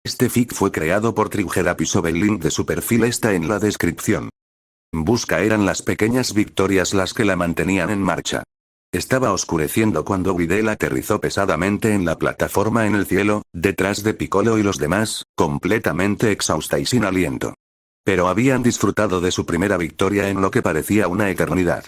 Este fic fue creado por Triceratops. El link de su perfil está en la descripción. Busca eran las pequeñas victorias las que la mantenían en marcha. Estaba oscureciendo cuando Videl aterrizó pesadamente en la plataforma en el cielo, detrás de Piccolo y los demás, completamente exhausta y sin aliento. Pero habían disfrutado de su primera victoria en lo que parecía una eternidad.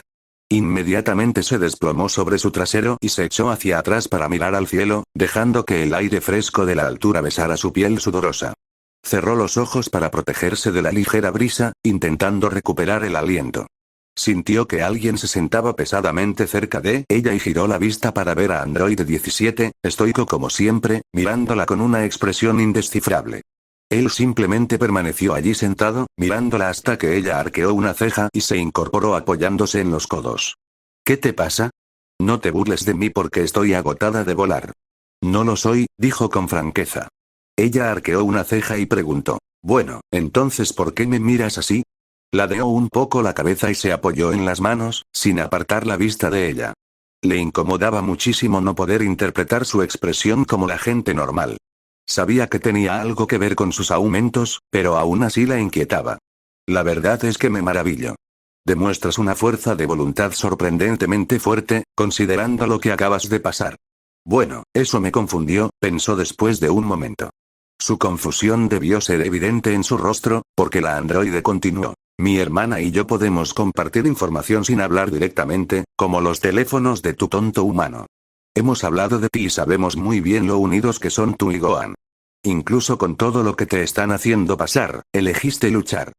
Inmediatamente se desplomó sobre su trasero y se echó hacia atrás para mirar al cielo, dejando que el aire fresco de la altura besara su piel sudorosa. Cerró los ojos para protegerse de la ligera brisa, intentando recuperar el aliento. Sintió que alguien se sentaba pesadamente cerca de ella y giró la vista para ver a Android 17, estoico como siempre, mirándola con una expresión indescifrable. Él simplemente permaneció allí sentado, mirándola hasta que ella arqueó una ceja y se incorporó apoyándose en los codos. ¿Qué te pasa? No te burles de mí porque estoy agotada de volar. No lo soy, dijo con franqueza. Ella arqueó una ceja y preguntó. Bueno, entonces ¿por qué me miras así? Ladeó un poco la cabeza y se apoyó en las manos, sin apartar la vista de ella. Le incomodaba muchísimo no poder interpretar su expresión como la gente normal. Sabía que tenía algo que ver con sus aumentos, pero aún así la inquietaba. La verdad es que me maravillo. Demuestras una fuerza de voluntad sorprendentemente fuerte, considerando lo que acabas de pasar. Bueno, eso me confundió, pensó después de un momento. Su confusión debió ser evidente en su rostro, porque la androide continuó. Mi hermana y yo podemos compartir información sin hablar directamente, como los teléfonos de tu tonto humano. Hemos hablado de ti y sabemos muy bien lo unidos que son tú y Gohan. Incluso con todo lo que te están haciendo pasar, elegiste luchar.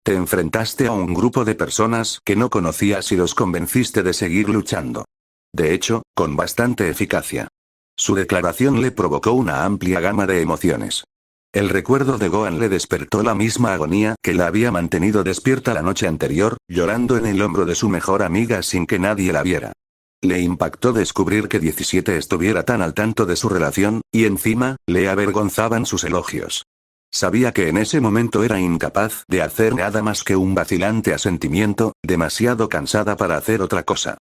Te enfrentaste a un grupo de personas que no conocías y los convenciste de seguir luchando. De hecho, con bastante eficacia. Su declaración le provocó una amplia gama de emociones. El recuerdo de Gohan le despertó la misma agonía que la había mantenido despierta la noche anterior, llorando en el hombro de su mejor amiga sin que nadie la viera. Le impactó descubrir que 17 estuviera tan al tanto de su relación, y encima, le avergonzaban sus elogios. Sabía que en ese momento era incapaz de hacer nada más que un vacilante asentimiento, demasiado cansada para hacer otra cosa.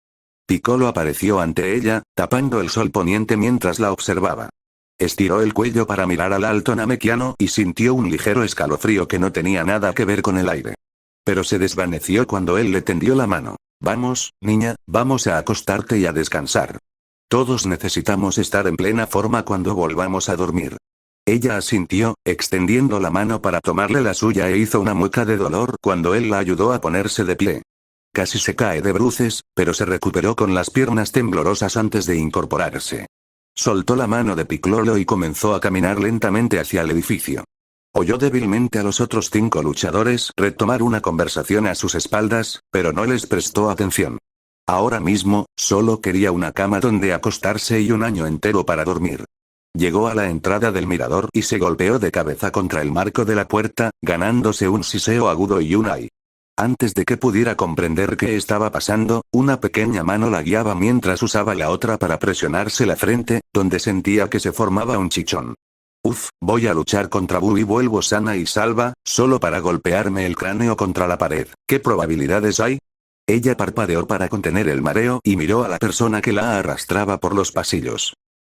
Piccolo apareció ante ella, tapando el sol poniente mientras la observaba. Estiró el cuello para mirar al alto namekiano y sintió un ligero escalofrío que no tenía nada que ver con el aire. Pero se desvaneció cuando él le tendió la mano. Vamos, niña, vamos a acostarte y a descansar. Todos necesitamos estar en plena forma cuando volvamos a dormir. Ella asintió, extendiendo la mano para tomarle la suya e hizo una mueca de dolor cuando él la ayudó a ponerse de pie. Casi se cae de bruces, pero se recuperó con las piernas temblorosas antes de incorporarse. Soltó la mano de Piccolo y comenzó a caminar lentamente hacia el edificio. Oyó débilmente a los otros 5 luchadores retomar una conversación a sus espaldas, pero no les prestó atención. Ahora mismo, solo quería una cama donde acostarse y un año entero para dormir. Llegó a la entrada del mirador y se golpeó de cabeza contra el marco de la puerta, ganándose un siseo agudo y un ay. Antes de que pudiera comprender qué estaba pasando, una pequeña mano la guiaba mientras usaba la otra para presionarse la frente, donde sentía que se formaba un chichón. Voy a luchar contra Buu y vuelvo sana y salva, solo para golpearme el cráneo contra la pared. ¿Qué probabilidades hay? Ella parpadeó para contener el mareo y miró a la persona que la arrastraba por los pasillos.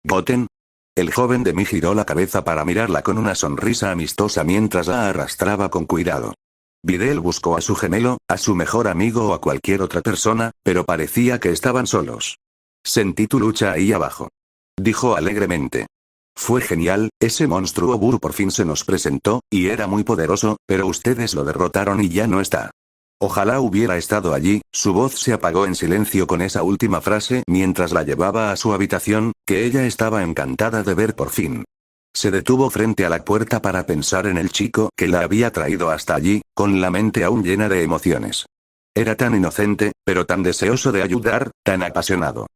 ¿Goten? El joven de mí giró la cabeza para mirarla con una sonrisa amistosa mientras la arrastraba con cuidado. Videl buscó a su gemelo, a su mejor amigo o a cualquier otra persona, pero parecía que estaban solos. Sentí tu lucha ahí abajo. Dijo alegremente. Fue genial, ese monstruo Buu por fin se nos presentó, y era muy poderoso, pero ustedes lo derrotaron y ya no está. Ojalá hubiera estado allí. Su voz se apagó en silencio con esa última frase mientras la llevaba a su habitación, que ella estaba encantada de ver por fin. Se detuvo frente a la puerta para pensar en el chico que la había traído hasta allí, con la mente aún llena de emociones. Era tan inocente, pero tan deseoso de ayudar, tan apasionado.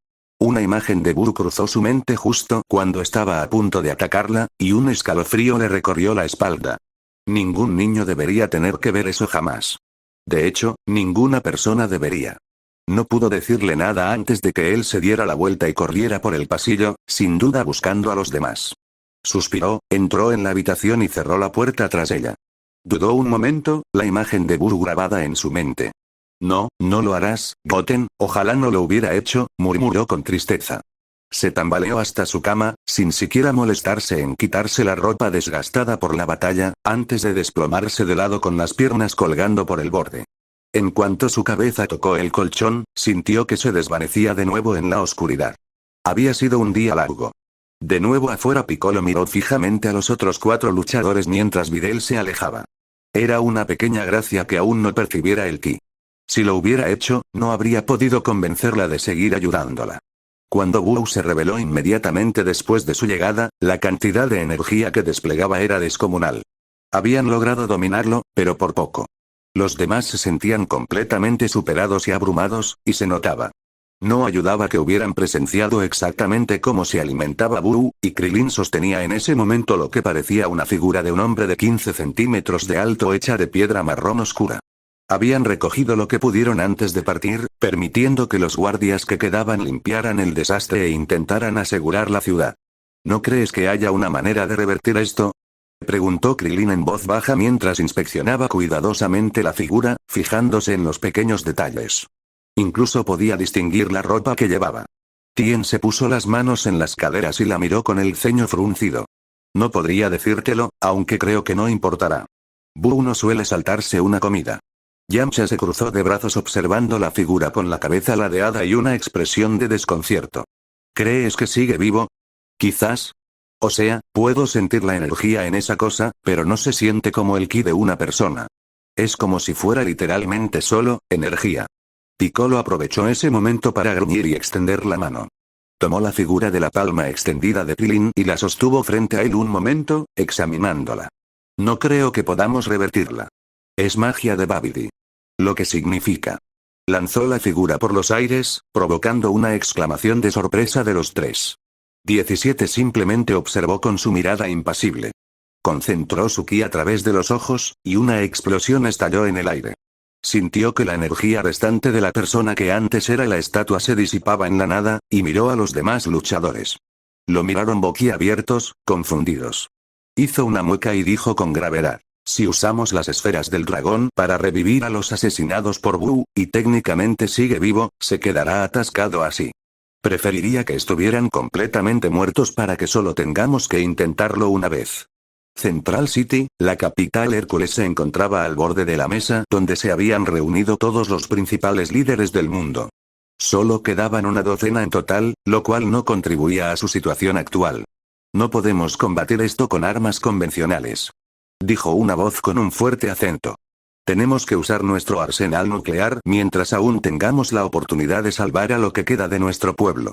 Una imagen de Buu cruzó su mente justo cuando estaba a punto de atacarla, y un escalofrío le recorrió la espalda. Ningún niño debería tener que ver eso jamás. De hecho, ninguna persona debería. No pudo decirle nada antes de que él se diera la vuelta y corriera por el pasillo, sin duda buscando a los demás. Suspiró, entró en la habitación y cerró la puerta tras ella. Dudó un momento, la imagen de Buu grabada en su mente. No, no lo harás, Goten, ojalá no lo hubiera hecho, murmuró con tristeza. Se tambaleó hasta su cama, sin siquiera molestarse en quitarse la ropa desgastada por la batalla, antes de desplomarse de lado con las piernas colgando por el borde. En cuanto su cabeza tocó el colchón, sintió que se desvanecía de nuevo en la oscuridad. Había sido un día largo. De nuevo afuera, Piccolo miró fijamente a los otros 4 luchadores mientras Videl se alejaba. Era una pequeña gracia que aún no percibiera el ki. Si lo hubiera hecho, no habría podido convencerla de seguir ayudándola. Cuando Wu se reveló inmediatamente después de su llegada, la cantidad de energía que desplegaba era descomunal. Habían logrado dominarlo, pero por poco. Los demás se sentían completamente superados y abrumados, y se notaba. No ayudaba que hubieran presenciado exactamente cómo se alimentaba Wu, y Krilin sostenía en ese momento lo que parecía una figura de un hombre de 15 centímetros de alto hecha de piedra marrón oscura. Habían recogido lo que pudieron antes de partir, permitiendo que los guardias que quedaban limpiaran el desastre e intentaran asegurar la ciudad. ¿No crees que haya una manera de revertir esto?, preguntó Krilin en voz baja mientras inspeccionaba cuidadosamente la figura, fijándose en los pequeños detalles. Incluso podía distinguir la ropa que llevaba. Tien se puso las manos en las caderas y la miró con el ceño fruncido. No podría decírtelo, aunque creo que no importará. Wu no suele saltarse una comida. Yamcha se cruzó de brazos observando la figura con la cabeza ladeada y una expresión de desconcierto. ¿Crees que sigue vivo? Quizás. O sea, puedo sentir la energía en esa cosa, pero no se siente como el ki de una persona. Es como si fuera literalmente solo energía. Piccolo aprovechó ese momento para gruñir y extender la mano. Tomó la figura de la palma extendida de Krilin y la sostuvo frente a él un momento, examinándola. No creo que podamos revertirla. Es magia de Babidi. Lo que significa. Lanzó la figura por los aires, provocando una exclamación de sorpresa de los 3. 17 simplemente observó con su mirada impasible. Concentró su ki a través de los ojos, y una explosión estalló en el aire. Sintió que la energía restante de la persona que antes era la estatua se disipaba en la nada, y miró a los demás luchadores. Lo miraron boquiabiertos, confundidos. Hizo una mueca y dijo con gravedad. Si usamos las esferas del dragón para revivir a los asesinados por Wu, y técnicamente sigue vivo, se quedará atascado así. Preferiría que estuvieran completamente muertos para que solo tengamos que intentarlo una vez. Central City, la capital Hércules se encontraba al borde de la mesa donde se habían reunido todos los principales líderes del mundo. Solo quedaban una docena en total, lo cual no contribuía a su situación actual. No podemos combatir esto con armas convencionales, dijo una voz con un fuerte acento. Tenemos que usar nuestro arsenal nuclear mientras aún tengamos la oportunidad de salvar a lo que queda de nuestro pueblo.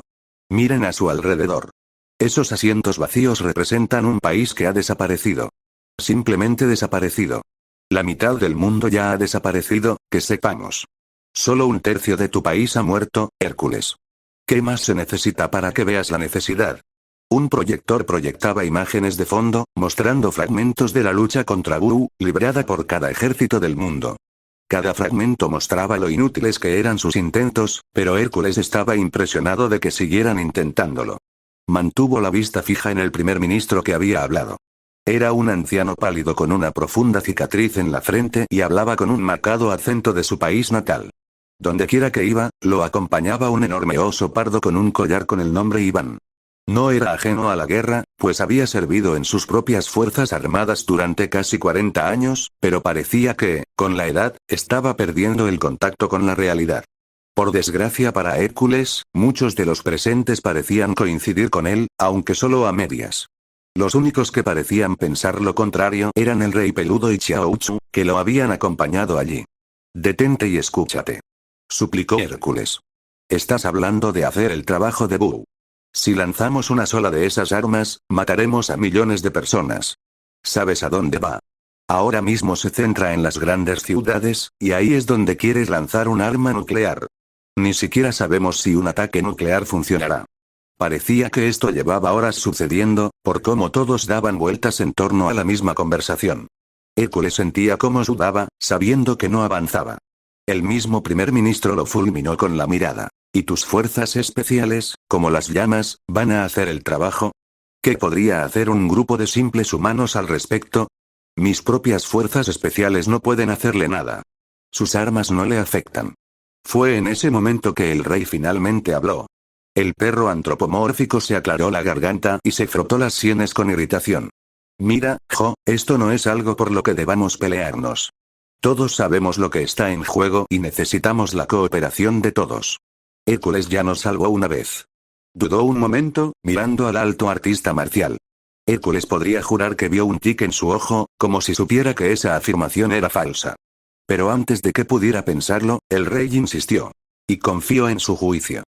Miren a su alrededor. Esos asientos vacíos representan un país que ha desaparecido. Simplemente desaparecido. La mitad del mundo ya ha desaparecido, que sepamos. Solo un tercio de tu país ha muerto, Hércules. ¿Qué más se necesita para que veas la necesidad? Un proyector proyectaba imágenes de fondo, mostrando fragmentos de la lucha contra Wu, librada por cada ejército del mundo. Cada fragmento mostraba lo inútiles que eran sus intentos, pero Hércules estaba impresionado de que siguieran intentándolo. Mantuvo la vista fija en el primer ministro que había hablado. Era un anciano pálido con una profunda cicatriz en la frente y hablaba con un marcado acento de su país natal. Dondequiera que iba, lo acompañaba un enorme oso pardo con un collar con el nombre Iván. No era ajeno a la guerra, pues había servido en sus propias fuerzas armadas durante casi 40 años, pero parecía que, con la edad, estaba perdiendo el contacto con la realidad. Por desgracia para Hércules, muchos de los presentes parecían coincidir con él, aunque solo a medias. Los únicos que parecían pensar lo contrario eran el rey peludo y Xiaochu, que lo habían acompañado allí. Detente y escúchate, suplicó Hércules. Estás hablando de hacer el trabajo de Wu. Si lanzamos una sola de esas armas, mataremos a millones de personas. ¿Sabes a dónde va? Ahora mismo se centra en las grandes ciudades, y ahí es donde quieres lanzar un arma nuclear. Ni siquiera sabemos si un ataque nuclear funcionará. Parecía que esto llevaba horas sucediendo, por cómo todos daban vueltas en torno a la misma conversación. Hércules sentía cómo sudaba, sabiendo que no avanzaba. El mismo primer ministro lo fulminó con la mirada. ¿Y tus fuerzas especiales, como las llamas, van a hacer el trabajo? ¿Qué podría hacer un grupo de simples humanos al respecto? Mis propias fuerzas especiales no pueden hacerle nada. Sus armas no le afectan. Fue en ese momento que el rey finalmente habló. El perro antropomórfico se aclaró la garganta y se frotó las sienes con irritación. Mira, Jo, esto no es algo por lo que debamos pelearnos. Todos sabemos lo que está en juego y necesitamos la cooperación de todos. Hércules ya nos salvó una vez. Dudó un momento, mirando al alto artista marcial. Hércules podría jurar que vio un tic en su ojo, como si supiera que esa afirmación era falsa. Pero antes de que pudiera pensarlo, el rey insistió. Y confió en su juicio.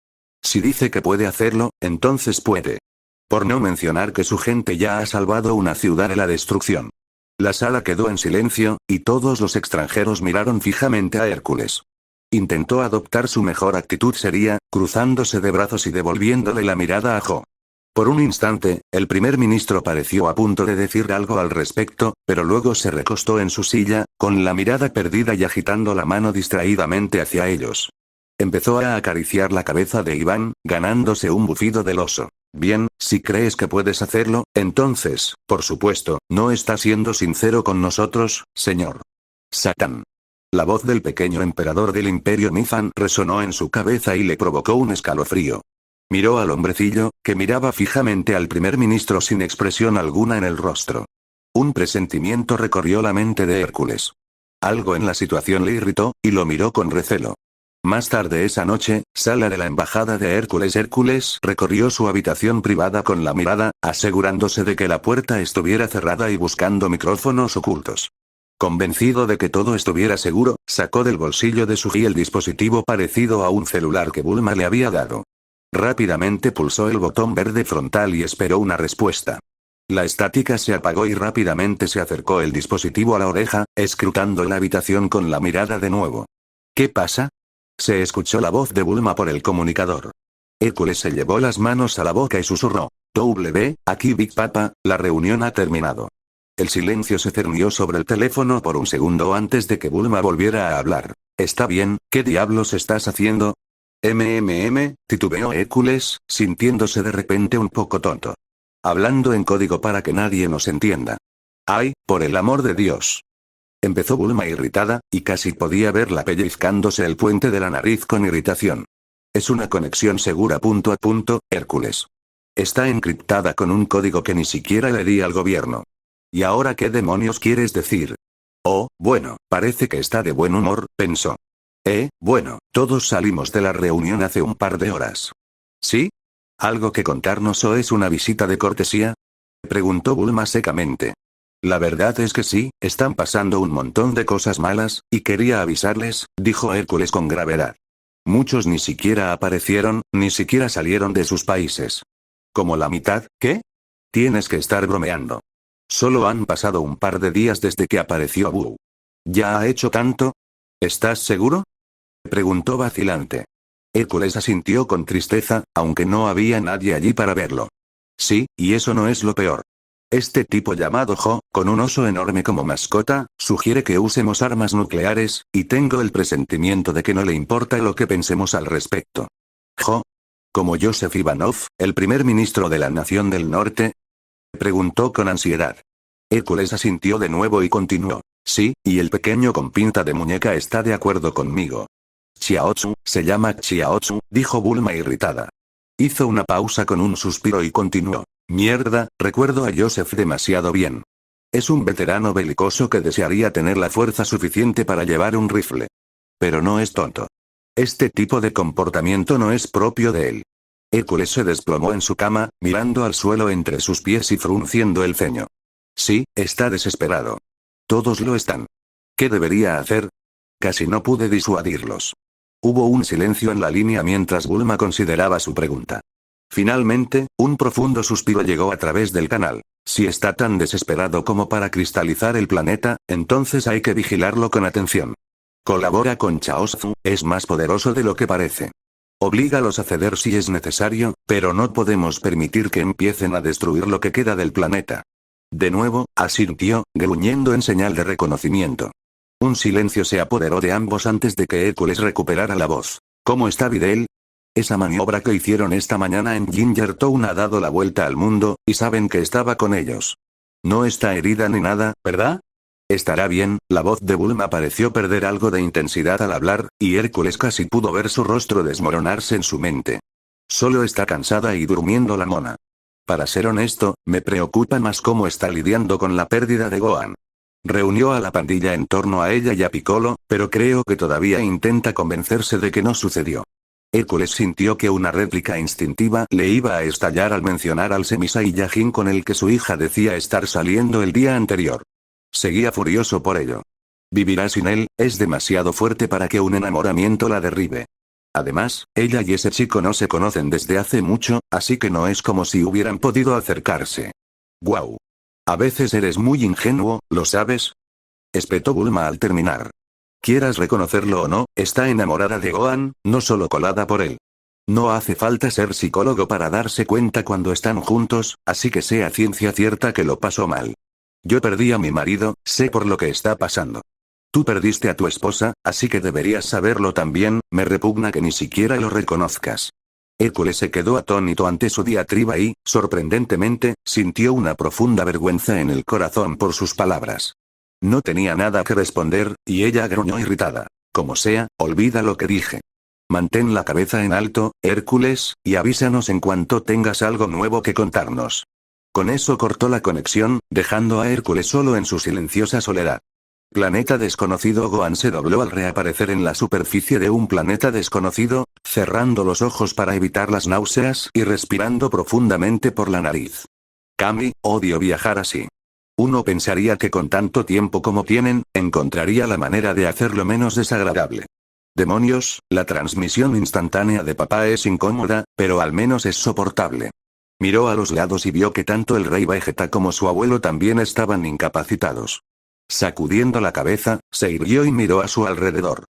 Si dice que puede hacerlo, entonces puede. Por no mencionar que su gente ya ha salvado una ciudad de la destrucción. La sala quedó en silencio, y todos los extranjeros miraron fijamente a Hércules. Intentó adoptar su mejor actitud seria, cruzándose de brazos y devolviéndole la mirada a Jo. Por un instante, el primer ministro pareció a punto de decir algo al respecto, pero luego se recostó en su silla, con la mirada perdida y agitando la mano distraídamente hacia ellos. Empezó a acariciar la cabeza de Iván, ganándose un bufido del oso. Bien, si crees que puedes hacerlo, entonces, por supuesto, no está siendo sincero con nosotros, señor. Satán. La voz del pequeño emperador del imperio Nifan resonó en su cabeza y le provocó un escalofrío. Miró al hombrecillo, que miraba fijamente al primer ministro sin expresión alguna en el rostro. Un presentimiento recorrió la mente de Hércules. Algo en la situación le irritó, y lo miró con recelo. Más tarde esa noche, sala de la embajada de Hércules. Hércules recorrió su habitación privada con la mirada, asegurándose de que la puerta estuviera cerrada y buscando micrófonos ocultos. Convencido de que todo estuviera seguro, sacó del bolsillo de su jean el dispositivo parecido a un celular que Bulma le había dado. Rápidamente pulsó el botón verde frontal y esperó una respuesta. La estática se apagó y rápidamente se acercó el dispositivo a la oreja, escrutando la habitación con la mirada de nuevo. ¿Qué pasa? Se escuchó la voz de Bulma por el comunicador. Hércules se llevó las manos a la boca y susurró. Aquí Big Papa, la reunión ha terminado. El silencio se cernió sobre el teléfono por un segundo antes de que Bulma volviera a hablar. Está bien, ¿qué diablos estás haciendo? Titubeó Hércules, sintiéndose de repente un poco tonto. Hablando en código para que nadie nos entienda. ¡Ay, por el amor de Dios! Empezó Bulma irritada, y casi podía verla pellizcándose el puente de la nariz con irritación. Es una conexión segura. Hércules. Está encriptada con un código que ni siquiera le di al gobierno. ¿Y ahora qué demonios quieres decir? Oh, bueno, parece que está de buen humor, pensó. Bueno, todos salimos de la reunión hace un par de horas. ¿Sí? ¿Algo que contarnos o es una visita de cortesía? Preguntó Bulma secamente. La verdad es que sí, están pasando un montón de cosas malas, y quería avisarles, dijo Hércules con gravedad. Muchos ni siquiera aparecieron, ni siquiera salieron de sus países. ¿Como la mitad? ¿Qué? Tienes que estar bromeando. Solo han pasado un par de días desde que apareció Wu. ¿Ya ha hecho tanto? ¿Estás seguro? Preguntó vacilante. Hércules asintió con tristeza, aunque no había nadie allí para verlo. Sí, y eso no es lo peor. Este tipo llamado Jo, con un oso enorme como mascota, sugiere que usemos armas nucleares, y tengo el presentimiento de que no le importa lo que pensemos al respecto. Jo. ¿Como Joseph Ivanov, el primer ministro de la Nación del Norte? Preguntó con ansiedad. Hércules asintió de nuevo y continuó. Sí, y el pequeño con pinta de muñeca está de acuerdo conmigo. Xiaotzu, se llama Xiaotzu, dijo Bulma irritada. Hizo una pausa con un suspiro y continuó. Mierda, recuerdo a Joseph demasiado bien. Es un veterano belicoso que desearía tener la fuerza suficiente para llevar un rifle. Pero no es tonto. Este tipo de comportamiento no es propio de él. Hércules se desplomó en su cama, mirando al suelo entre sus pies y frunciendo el ceño. Sí, está desesperado. Todos lo están. ¿Qué debería hacer? Casi no pude disuadirlos. Hubo un silencio en la línea mientras Bulma consideraba su pregunta. Finalmente, un profundo suspiro llegó a través del canal. Si está tan desesperado como para cristalizar el planeta, entonces hay que vigilarlo con atención. Colabora con Chaozu, es más poderoso de lo que parece. Oblígalos a ceder si es necesario, pero no podemos permitir que empiecen a destruir lo que queda del planeta. De nuevo, asintió, gruñendo en señal de reconocimiento. Un silencio se apoderó de ambos antes de que Hércules recuperara la voz. ¿Cómo está Videl? Esa maniobra que hicieron esta mañana en Ginger Town ha dado la vuelta al mundo, y saben que estaba con ellos. No está herida ni nada, ¿verdad? Estará bien. La voz de Bulma pareció perder algo de intensidad al hablar, y Hércules casi pudo ver su rostro desmoronarse en su mente. Solo está cansada y durmiendo la mona. Para ser honesto, me preocupa más cómo está lidiando con la pérdida de Gohan. Reunió a la pandilla en torno a ella y a Piccolo, pero creo que todavía intenta convencerse de que no sucedió. Hércules sintió que una réplica instintiva le iba a estallar al mencionar al Semi-Saiyajin con el que su hija decía estar saliendo el día anterior. Seguía furioso por ello. Vivirá sin él, es demasiado fuerte para que un enamoramiento la derribe. Además, ella y ese chico no se conocen desde hace mucho, así que no es como si hubieran podido acercarse. ¡Guau! A veces eres muy ingenuo, ¿lo sabes? Espetó Bulma al terminar. Quieras reconocerlo o no, está enamorada de Gohan, no solo colada por él. No hace falta ser psicólogo para darse cuenta cuando están juntos, así que sea ciencia cierta que lo pasó mal. Yo perdí a mi marido, sé por lo que está pasando. Tú perdiste a tu esposa, así que deberías saberlo también, me repugna que ni siquiera lo reconozcas. Hércules se quedó atónito ante su diatriba y, sorprendentemente, sintió una profunda vergüenza en el corazón por sus palabras. No tenía nada que responder, y ella gruñó irritada. Como sea, olvida lo que dije. Mantén la cabeza en alto, Hércules, y avísanos en cuanto tengas algo nuevo que contarnos. Con eso cortó la conexión, dejando a Hércules solo en su silenciosa soledad. Planeta desconocido. Gohan se dobló al reaparecer en la superficie de un planeta desconocido, cerrando los ojos para evitar las náuseas y respirando profundamente por la nariz. Kami, odio viajar así. Uno pensaría que con tanto tiempo como tienen, encontraría la manera de hacerlo menos desagradable. Demonios, la transmisión instantánea de papá es incómoda, pero al menos es soportable. Miró a los lados y vio que tanto el rey Vegeta como su abuelo también estaban incapacitados. Sacudiendo la cabeza, se irguió y miró a su alrededor.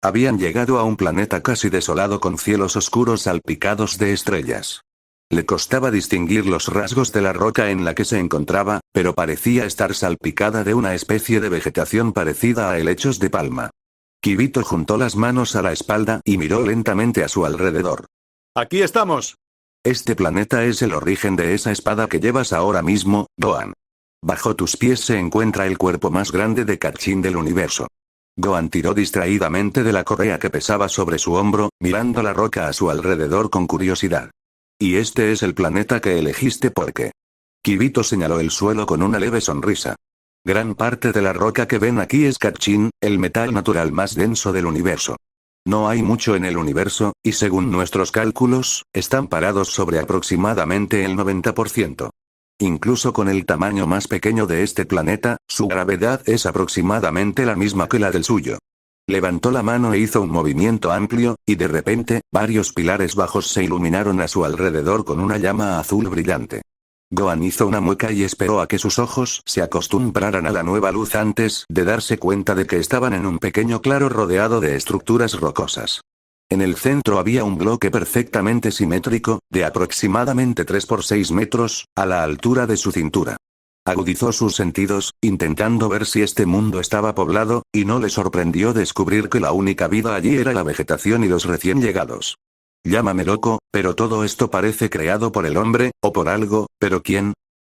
Habían llegado a un planeta casi desolado con cielos oscuros salpicados de estrellas. Le costaba distinguir los rasgos de la roca en la que se encontraba, pero parecía estar salpicada de una especie de vegetación parecida a helechos de palma. Kibito juntó las manos a la espalda y miró lentamente a su alrededor. ¡Aquí estamos! Este planeta es el origen de esa espada que llevas ahora mismo, Gohan. Bajo tus pies se encuentra el cuerpo más grande de Kachin del universo. Gohan tiró distraídamente de la correa que pesaba sobre su hombro, mirando la roca a su alrededor con curiosidad. Y este es el planeta que elegiste porque. Kibito señaló el suelo con una leve sonrisa. Gran parte de la roca que ven aquí es Kachin, el metal natural más denso del universo. No hay mucho en el universo, y según nuestros cálculos, están parados sobre aproximadamente el 90%. Incluso con el tamaño más pequeño de este planeta, su gravedad es aproximadamente la misma que la del suyo. Levantó la mano e hizo un movimiento amplio, y de repente, varios pilares bajos se iluminaron a su alrededor con una llama azul brillante. Gohan hizo una mueca y esperó a que sus ojos se acostumbraran a la nueva luz antes de darse cuenta de que estaban en un pequeño claro rodeado de estructuras rocosas. En el centro había un bloque perfectamente simétrico, de aproximadamente 3 por 6 metros, a la altura de su cintura. Agudizó sus sentidos, intentando ver si este mundo estaba poblado, y no le sorprendió descubrir que la única vida allí era la vegetación y los recién llegados. Llámame loco, pero todo esto parece creado por el hombre, o por algo, ¿pero quién?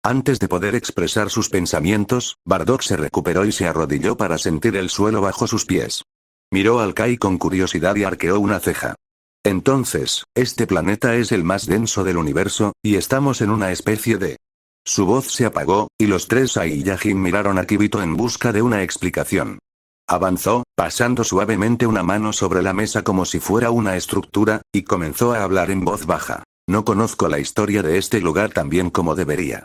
Antes de poder expresar sus pensamientos, Bardock se recuperó y se arrodilló para sentir el suelo bajo sus pies. Miró al Kai con curiosidad y arqueó una ceja. Entonces, este planeta es el más denso del universo, y estamos en una especie de... Su voz se apagó, y los tres Saiyajin miraron a Kibito en busca de una explicación. Avanzó, pasando suavemente una mano sobre la mesa como si fuera una estructura, y comenzó a hablar en voz baja. No conozco la historia de este lugar tan bien como debería.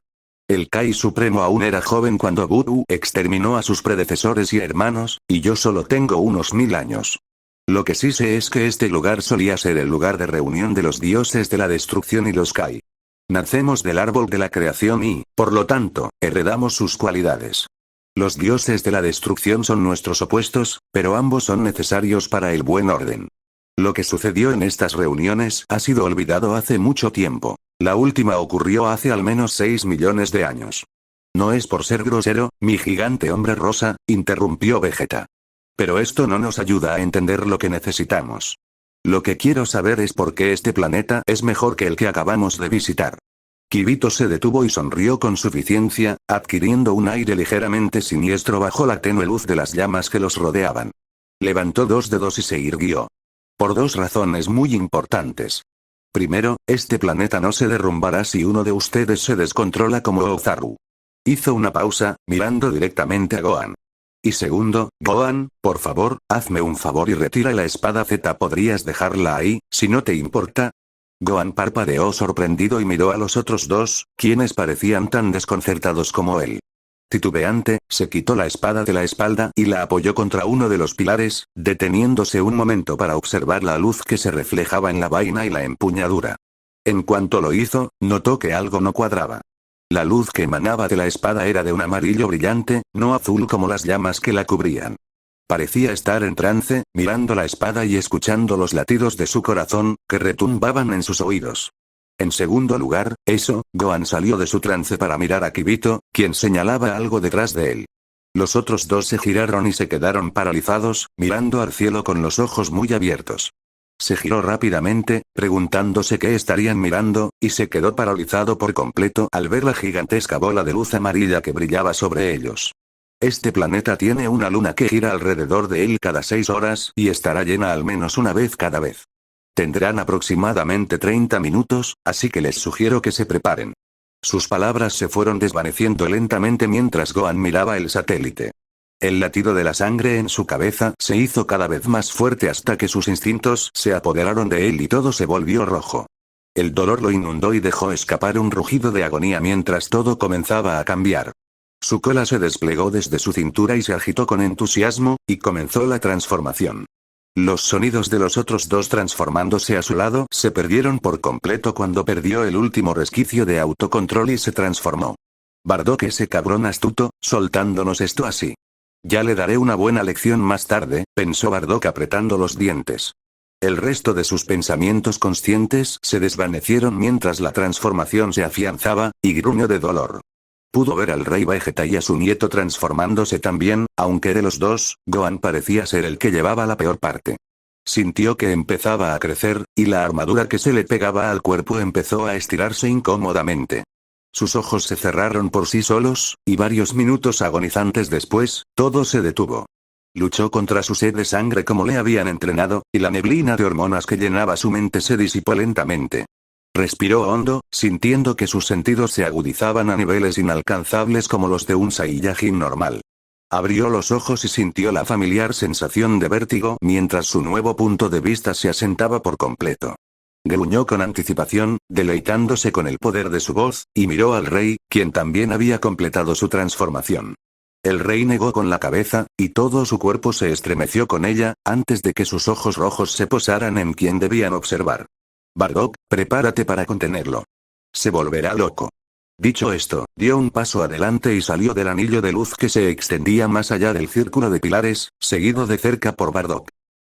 El Kai Supremo aún era joven cuando Budu exterminó a sus predecesores y hermanos, y yo solo tengo unos 1000 años. Lo que sí sé es que este lugar solía ser el lugar de reunión de los dioses de la destrucción y los Kai. Nacemos del árbol de la creación y, por lo tanto, heredamos sus cualidades. Los dioses de la destrucción son nuestros opuestos, pero ambos son necesarios para el buen orden. Lo que sucedió en estas reuniones ha sido olvidado hace mucho tiempo. La última ocurrió hace al menos 6 millones de años. No es por ser grosero, mi gigante hombre rosa, interrumpió Vegeta. Pero esto no nos ayuda a entender lo que necesitamos. Lo que quiero saber es por qué este planeta es mejor que el que acabamos de visitar. Kibito se detuvo y sonrió con suficiencia, adquiriendo un aire ligeramente siniestro bajo la tenue luz de las llamas que los rodeaban. Levantó 2 dedos y se irguió. Por 2 razones muy importantes. Primero, este planeta no se derrumbará si uno de ustedes se descontrola como Ozaru. Hizo una pausa, mirando directamente a Gohan. Y segundo, Gohan, por favor, hazme un favor y retira la espada Z. ¿Podrías dejarla ahí, si no te importa? Gohan parpadeó sorprendido y miró a los otros dos, quienes parecían tan desconcertados como él. Titubeante, se quitó la espada de la espalda y la apoyó contra uno de los pilares, deteniéndose un momento para observar la luz que se reflejaba en la vaina y la empuñadura. En cuanto lo hizo, notó que algo no cuadraba. La luz que emanaba de la espada era de un amarillo brillante, no azul como las llamas que la cubrían. Parecía estar en trance, mirando la espada y escuchando los latidos de su corazón, que retumbaban en sus oídos. En segundo lugar, Gohan salió de su trance para mirar a Kibito, quien señalaba algo detrás de él. Los otros dos se giraron y se quedaron paralizados, mirando al cielo con los ojos muy abiertos. Se giró rápidamente, preguntándose qué estarían mirando, y se quedó paralizado por completo al ver la gigantesca bola de luz amarilla que brillaba sobre ellos. Este planeta tiene una luna que gira alrededor de él cada 6 horas y estará llena al menos una vez cada vez. Tendrán aproximadamente 30 minutos, así que les sugiero que se preparen. Sus palabras se fueron desvaneciendo lentamente mientras Gohan miraba el satélite. El latido de la sangre en su cabeza se hizo cada vez más fuerte hasta que sus instintos se apoderaron de él y todo se volvió rojo. El dolor lo inundó y dejó escapar un rugido de agonía mientras todo comenzaba a cambiar. Su cola se desplegó desde su cintura y se agitó con entusiasmo, y comenzó la transformación. Los sonidos de los otros dos transformándose a su lado se perdieron por completo cuando perdió el último resquicio de autocontrol y se transformó. Bardock, ese cabrón astuto, soltándonos esto así. Ya le daré una buena lección más tarde, pensó Bardock apretando los dientes. El resto de sus pensamientos conscientes se desvanecieron mientras la transformación se afianzaba, y gruñó de dolor. Pudo ver al rey Vegeta y a su nieto transformándose también, aunque de los dos, Gohan parecía ser el que llevaba la peor parte. Sintió que empezaba a crecer, y la armadura que se le pegaba al cuerpo empezó a estirarse incómodamente. Sus ojos se cerraron por sí solos, y varios minutos agonizantes después, todo se detuvo. Luchó contra su sed de sangre como le habían entrenado, y la neblina de hormonas que llenaba su mente se disipó lentamente. Respiró hondo, sintiendo que sus sentidos se agudizaban a niveles inalcanzables como los de un Saiyajin normal. Abrió los ojos y sintió la familiar sensación de vértigo mientras su nuevo punto de vista se asentaba por completo. Gruñó con anticipación, deleitándose con el poder de su voz, y miró al rey, quien también había completado su transformación. El rey negó con la cabeza, y todo su cuerpo se estremeció con ella, antes de que sus ojos rojos se posaran en quien debían observar. Bardock, prepárate para contenerlo. Se volverá loco. Dicho esto, dio un paso adelante y salió del anillo de luz que se extendía más allá del círculo de pilares, seguido de cerca por Bardock.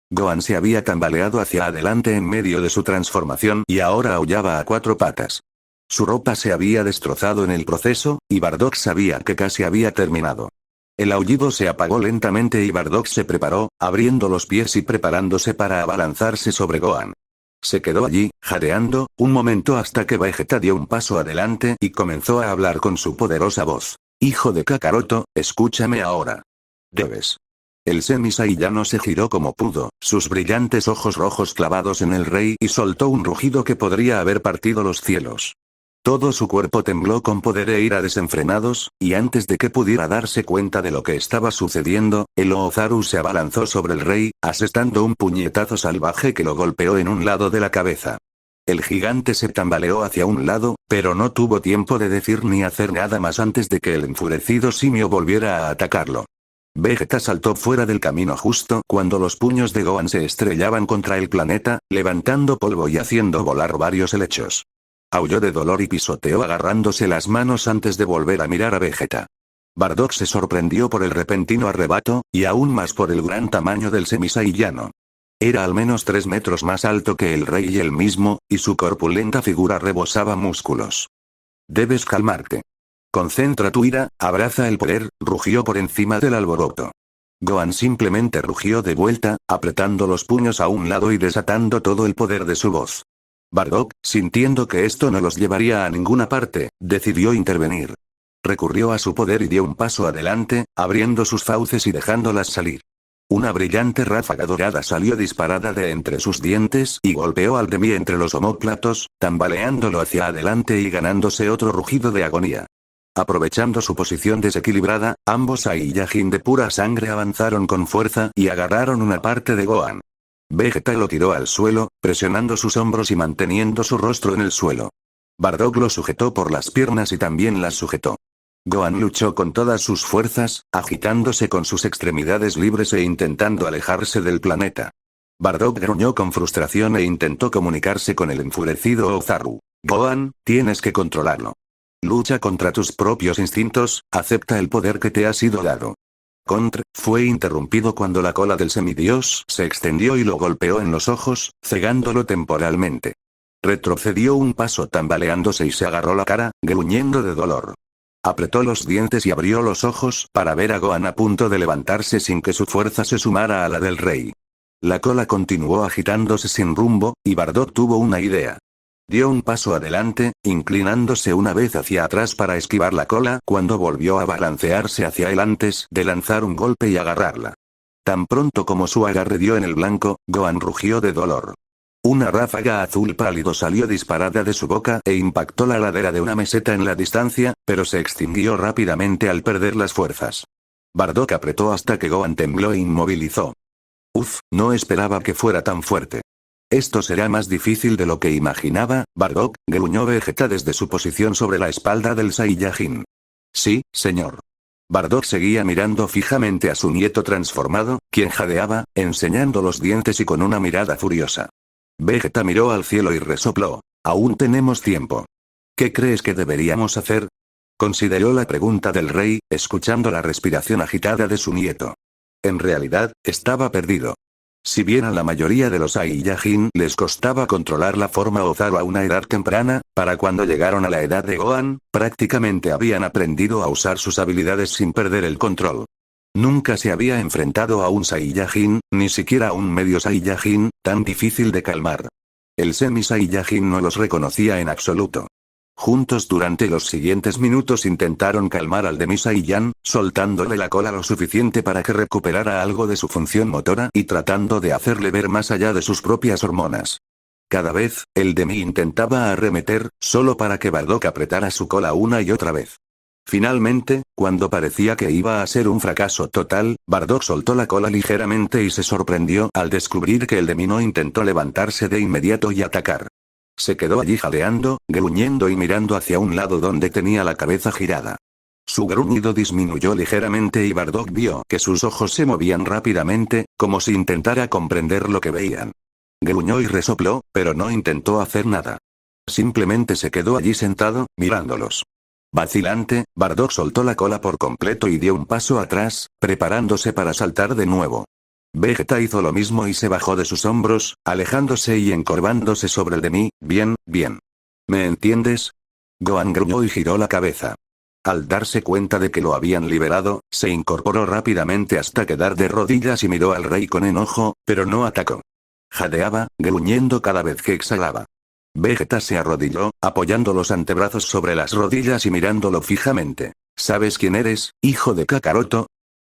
Gohan se había tambaleado hacia adelante en medio de su transformación y ahora aullaba a 4 patas. Su ropa se había destrozado en el proceso, y Bardock sabía que casi había terminado. El aullido se apagó lentamente y Bardock se preparó, abriendo los pies y preparándose para abalanzarse sobre Gohan. Se quedó allí, jadeando, un momento hasta que Vegeta dio un paso adelante y comenzó a hablar con su poderosa voz. Hijo de Kakaroto, escúchame ahora. Debes. El Semi-Saiyano se giró como pudo, sus brillantes ojos rojos clavados en el rey y soltó un rugido que podría haber partido los cielos. Todo su cuerpo tembló con poder e ira desenfrenados, y antes de que pudiera darse cuenta de lo que estaba sucediendo, el Ozaru se abalanzó sobre el rey, asestando un puñetazo salvaje que lo golpeó en un lado de la cabeza. El gigante se tambaleó hacia un lado, pero no tuvo tiempo de decir ni hacer nada más antes de que el enfurecido simio volviera a atacarlo. Vegeta saltó fuera del camino justo cuando los puños de Gohan se estrellaban contra el planeta, levantando polvo y haciendo volar varios helechos. Aulló de dolor y pisoteó agarrándose las manos antes de volver a mirar a Vegeta. Bardock se sorprendió por el repentino arrebato, y aún más por el gran tamaño del Semi-Saiyano. Era al menos 3 metros más alto que el rey y él mismo, y su corpulenta figura rebosaba músculos. Debes calmarte. Concentra tu ira, abraza el poder, rugió por encima del alboroto. Gohan simplemente rugió de vuelta, apretando los puños a un lado y desatando todo el poder de su voz. Bardock, sintiendo que esto no los llevaría a ninguna parte, decidió intervenir. Recurrió a su poder y dio un paso adelante, abriendo sus fauces y dejándolas salir. Una brillante ráfaga dorada salió disparada de entre sus dientes y golpeó al Demi entre los omóplatos, tambaleándolo hacia adelante y ganándose otro rugido de agonía. Aprovechando su posición desequilibrada, ambos Saiyajin de pura sangre avanzaron con fuerza y agarraron una parte de Gohan. Vegeta lo tiró al suelo, presionando sus hombros y manteniendo su rostro en el suelo. Bardock lo sujetó por las piernas y también las sujetó. Gohan luchó con todas sus fuerzas, agitándose con sus extremidades libres e intentando alejarse del planeta. Bardock gruñó con frustración e intentó comunicarse con el enfurecido Ozaru. Gohan, tienes que controlarlo. Lucha contra tus propios instintos, acepta el poder que te ha sido dado. Fue interrumpido cuando la cola del semidios se extendió y lo golpeó en los ojos, cegándolo temporalmente. Retrocedió un paso tambaleándose y se agarró la cara, gruñendo de dolor. Apretó los dientes y abrió los ojos para ver a Gohan a punto de levantarse sin que su fuerza se sumara a la del rey. La cola continuó agitándose sin rumbo, y Bardock tuvo una idea. Dio un paso adelante, inclinándose una vez hacia atrás para esquivar la cola cuando volvió a balancearse hacia él antes de lanzar un golpe y agarrarla. Tan pronto como su agarre dio en el blanco, Gohan rugió de dolor. Una ráfaga azul pálido salió disparada de su boca e impactó la ladera de una meseta en la distancia, pero se extinguió rápidamente al perder las fuerzas. Bardock apretó hasta que Gohan tembló e inmovilizó. No esperaba que fuera tan fuerte. Esto será más difícil de lo que imaginaba, Bardock, gruñó Vegeta desde su posición sobre la espalda del Saiyajin. Sí, señor. Bardock seguía mirando fijamente a su nieto transformado, quien jadeaba, enseñando los dientes y con una mirada furiosa. Vegeta miró al cielo y resopló. Aún tenemos tiempo. ¿Qué crees que deberíamos hacer? Consideró la pregunta del rey, escuchando la respiración agitada de su nieto. En realidad, estaba perdido. Si bien a la mayoría de los Saiyajin les costaba controlar la forma Ozaru a una edad temprana, para cuando llegaron a la edad de Gohan, prácticamente habían aprendido a usar sus habilidades sin perder el control. Nunca se había enfrentado a un Saiyajin, ni siquiera a un medio Saiyajin, tan difícil de calmar. El semi-Saiyajin no los reconocía en absoluto. Juntos durante los siguientes minutos intentaron calmar al Demi Saiyan, soltándole la cola lo suficiente para que recuperara algo de su función motora y tratando de hacerle ver más allá de sus propias hormonas. Cada vez, el Demi intentaba arremeter, solo para que Bardock apretara su cola una y otra vez. Finalmente, cuando parecía que iba a ser un fracaso total, Bardock soltó la cola ligeramente y se sorprendió al descubrir que el Demi no intentó levantarse de inmediato y atacar. Se quedó allí jadeando, gruñendo y mirando hacia un lado donde tenía la cabeza girada. Su gruñido disminuyó ligeramente y Bardock vio que sus ojos se movían rápidamente, como si intentara comprender lo que veían. Gruñó y resopló, pero no intentó hacer nada. Simplemente se quedó allí sentado, mirándolos. Vacilante, Bardock soltó la cola por completo y dio un paso atrás, preparándose para saltar de nuevo. Vegeta hizo lo mismo y se bajó de sus hombros, alejándose y encorvándose sobre el Demi. Bien. ¿Me entiendes? Gohan gruñó y giró la cabeza. Al darse cuenta de que lo habían liberado, se incorporó rápidamente hasta quedar de rodillas y miró al rey con enojo, pero no atacó. Jadeaba, gruñendo cada vez que exhalaba. Vegeta se arrodilló, apoyando los antebrazos sobre las rodillas y mirándolo fijamente. ¿Sabes quién eres, hijo de Kakaroto?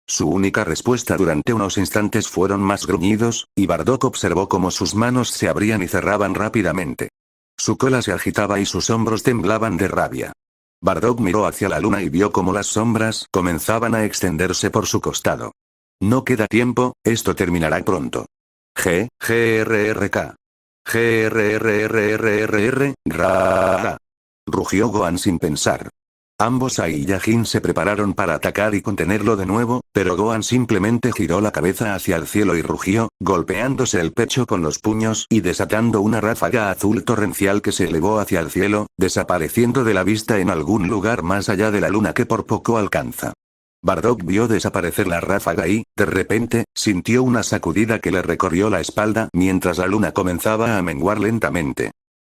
Su única respuesta durante unos instantes fueron más gruñidos, y Bardock observó cómo sus manos se abrían y cerraban rápidamente. Su cola se agitaba y sus hombros temblaban de rabia. Bardock miró hacia la luna y vio cómo las sombras comenzaban a extenderse por su costado. No queda tiempo, esto terminará pronto. GRRK. GRRRRRR, ra. Rugió Gohan sin pensar. Ambos Saiyajin se prepararon para atacar y contenerlo de nuevo, pero Gohan simplemente giró la cabeza hacia el cielo y rugió, golpeándose el pecho con los puños y desatando una ráfaga azul torrencial que se elevó hacia el cielo, desapareciendo de la vista en algún lugar más allá de la luna que por poco alcanza. Bardock vio desaparecer la ráfaga y, de repente, sintió una sacudida que le recorrió la espalda mientras la luna comenzaba a menguar lentamente.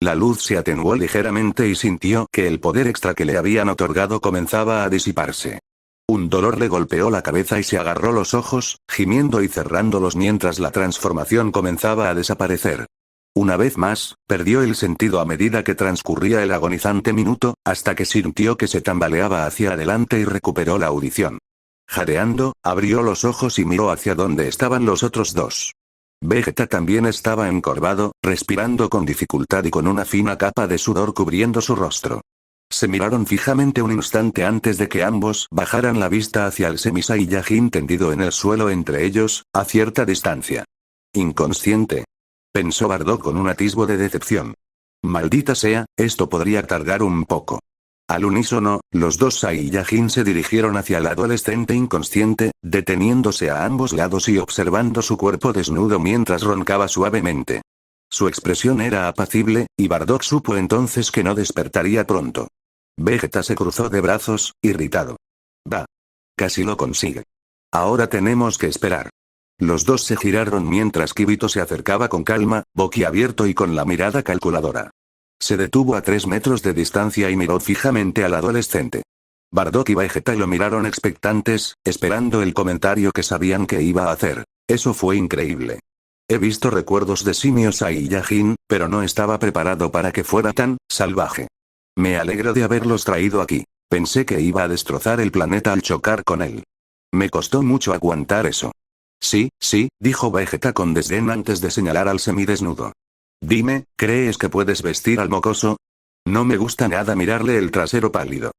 La luz se atenuó ligeramente y sintió que el poder extra que le habían otorgado comenzaba a disiparse. Un dolor le golpeó la cabeza y se agarró los ojos, gimiendo y cerrándolos mientras la transformación comenzaba a desaparecer. Una vez más, perdió el sentido a medida que transcurría el agonizante minuto, hasta que sintió que se tambaleaba hacia adelante y recuperó la audición. Jadeando, abrió los ojos y miró hacia donde estaban los otros dos. Vegeta también estaba encorvado, respirando con dificultad y con una fina capa de sudor cubriendo su rostro. Se miraron fijamente un instante antes de que ambos bajaran la vista hacia el Semi-Saiyajin tendido en el suelo entre ellos, a cierta distancia. Inconsciente. Pensó Bardock con un atisbo de decepción. Maldita sea, esto podría tardar un poco. Al unísono, los dos Saiyajin se dirigieron hacia el adolescente inconsciente, deteniéndose a ambos lados y observando su cuerpo desnudo mientras roncaba suavemente. Su expresión era apacible, y Bardock supo entonces que no despertaría pronto. Vegeta se cruzó de brazos, irritado. Va. Casi lo consigue. Ahora tenemos que esperar. Los dos se giraron mientras Kibito se acercaba con calma, boquiabierto y con la mirada calculadora. Se detuvo a 3 metros de distancia y miró fijamente al adolescente. Bardock y Vegeta lo miraron expectantes, esperando el comentario que sabían que iba a hacer. Eso fue increíble. He visto recuerdos de simios Saiyajin, pero no estaba preparado para que fuera tan salvaje. Me alegro de haberlos traído aquí. Pensé que iba a destrozar el planeta al chocar con él. Me costó mucho aguantar eso. Sí, dijo Vegeta con desdén antes de señalar al semidesnudo. Dime, ¿crees que puedes vestir al mocoso? No me gusta nada mirarle el trasero pálido.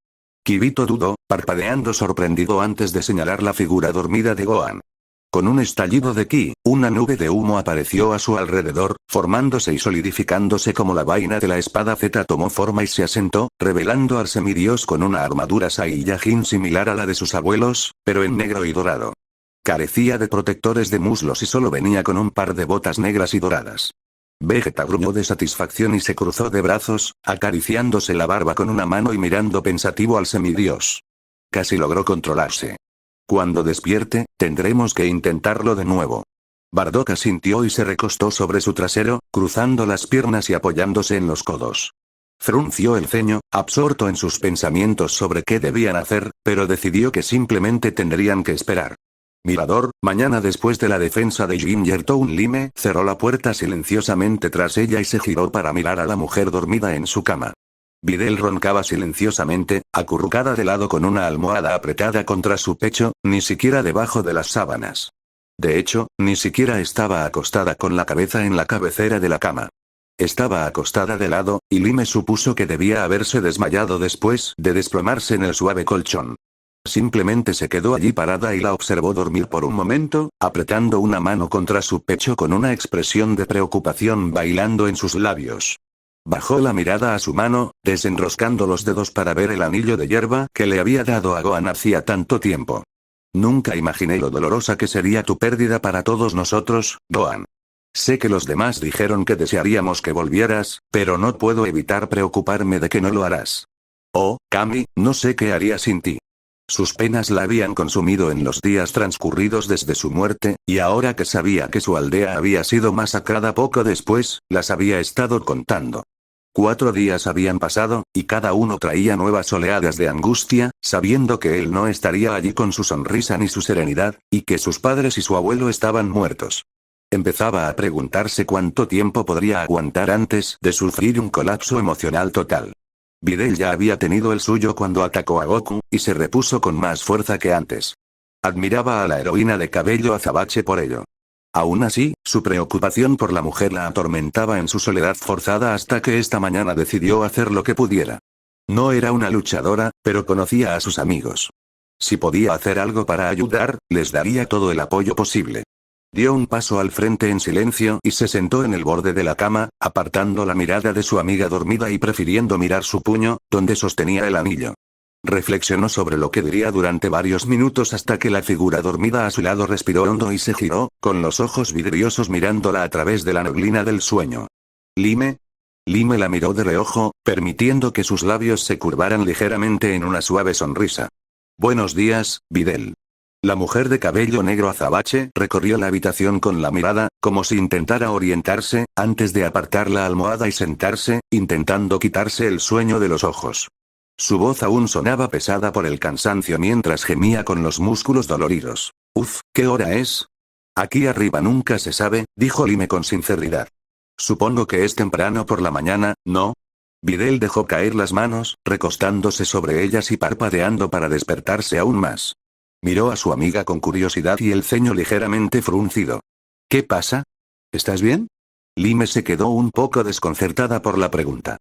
Kibito dudó, parpadeando sorprendido antes de señalar la figura dormida de Gohan. Con un estallido de ki, una nube de humo apareció a su alrededor, formándose y solidificándose como la vaina de la espada Z tomó forma y se asentó, revelando al semidios con una armadura Saiyajin similar a la de sus abuelos, pero en negro y dorado. Carecía de protectores de muslos y solo venía con un par de botas negras y doradas. Vegeta gruñó de satisfacción y se cruzó de brazos, acariciándose la barba con una mano y mirando pensativo al semidios. Casi logró controlarse. Cuando despierte, tendremos que intentarlo de nuevo. Bardock asintió y se recostó sobre su trasero, cruzando las piernas y apoyándose en los codos. Frunció el ceño, absorto en sus pensamientos sobre qué debían hacer, pero decidió que simplemente tendrían que esperar. Mirador, mañana después de la defensa de Gingertown Lime cerró la puerta silenciosamente tras ella y se giró para mirar a la mujer dormida en su cama. Videl roncaba silenciosamente, acurrucada de lado con una almohada apretada contra su pecho, ni siquiera debajo de las sábanas. De hecho, ni siquiera estaba acostada con la cabeza en la cabecera de la cama. Estaba acostada de lado, y Lime supuso que debía haberse desmayado después de desplomarse en el suave colchón. Simplemente se quedó allí parada y la observó dormir por un momento, apretando una mano contra su pecho con una expresión de preocupación bailando en sus labios. Bajó la mirada a su mano, desenroscando los dedos para ver el anillo de hierba que le había dado a Gohan hacía tanto tiempo. Nunca imaginé lo dolorosa que sería tu pérdida para todos nosotros, Gohan. Sé que los demás dijeron que desearíamos que volvieras, pero no puedo evitar preocuparme de que no lo harás. Oh, Kami, no sé qué haría sin ti. Sus penas la habían consumido en los días transcurridos desde su muerte, y ahora que sabía que su aldea había sido masacrada poco después, las había estado contando. 4 días habían pasado, y cada uno traía nuevas oleadas de angustia, sabiendo que él no estaría allí con su sonrisa ni su serenidad, y que sus padres y su abuelo estaban muertos. Empezaba a preguntarse cuánto tiempo podría aguantar antes de sufrir un colapso emocional total. Videl ya había tenido el suyo cuando atacó a Goku, y se repuso con más fuerza que antes. Admiraba a la heroína de cabello azabache por ello. Aún así, su preocupación por la mujer la atormentaba en su soledad forzada hasta que esta mañana decidió hacer lo que pudiera. No era una luchadora, pero conocía a sus amigos. Si podía hacer algo para ayudar, les daría todo el apoyo posible. Dio un paso al frente en silencio y se sentó en el borde de la cama, apartando la mirada de su amiga dormida y prefiriendo mirar su puño, donde sostenía el anillo. Reflexionó sobre lo que diría durante varios minutos hasta que la figura dormida a su lado respiró hondo y se giró, con los ojos vidriosos mirándola a través de la neblina del sueño. ¿Lime? Lime la miró de reojo, permitiendo que sus labios se curvaran ligeramente en una suave sonrisa. Buenos días, Videl. La mujer de cabello negro azabache recorrió la habitación con la mirada, como si intentara orientarse, antes de apartar la almohada y sentarse, intentando quitarse el sueño de los ojos. Su voz aún sonaba pesada por el cansancio mientras gemía con los músculos doloridos. ¿Qué hora es? Aquí arriba nunca se sabe, dijo Lime con sinceridad. Supongo que es temprano por la mañana, ¿no? Videl dejó caer las manos, recostándose sobre ellas y parpadeando para despertarse aún más. Miró a su amiga con curiosidad y el ceño ligeramente fruncido. ¿Qué pasa? ¿Estás bien? Lime se quedó un poco desconcertada por la pregunta.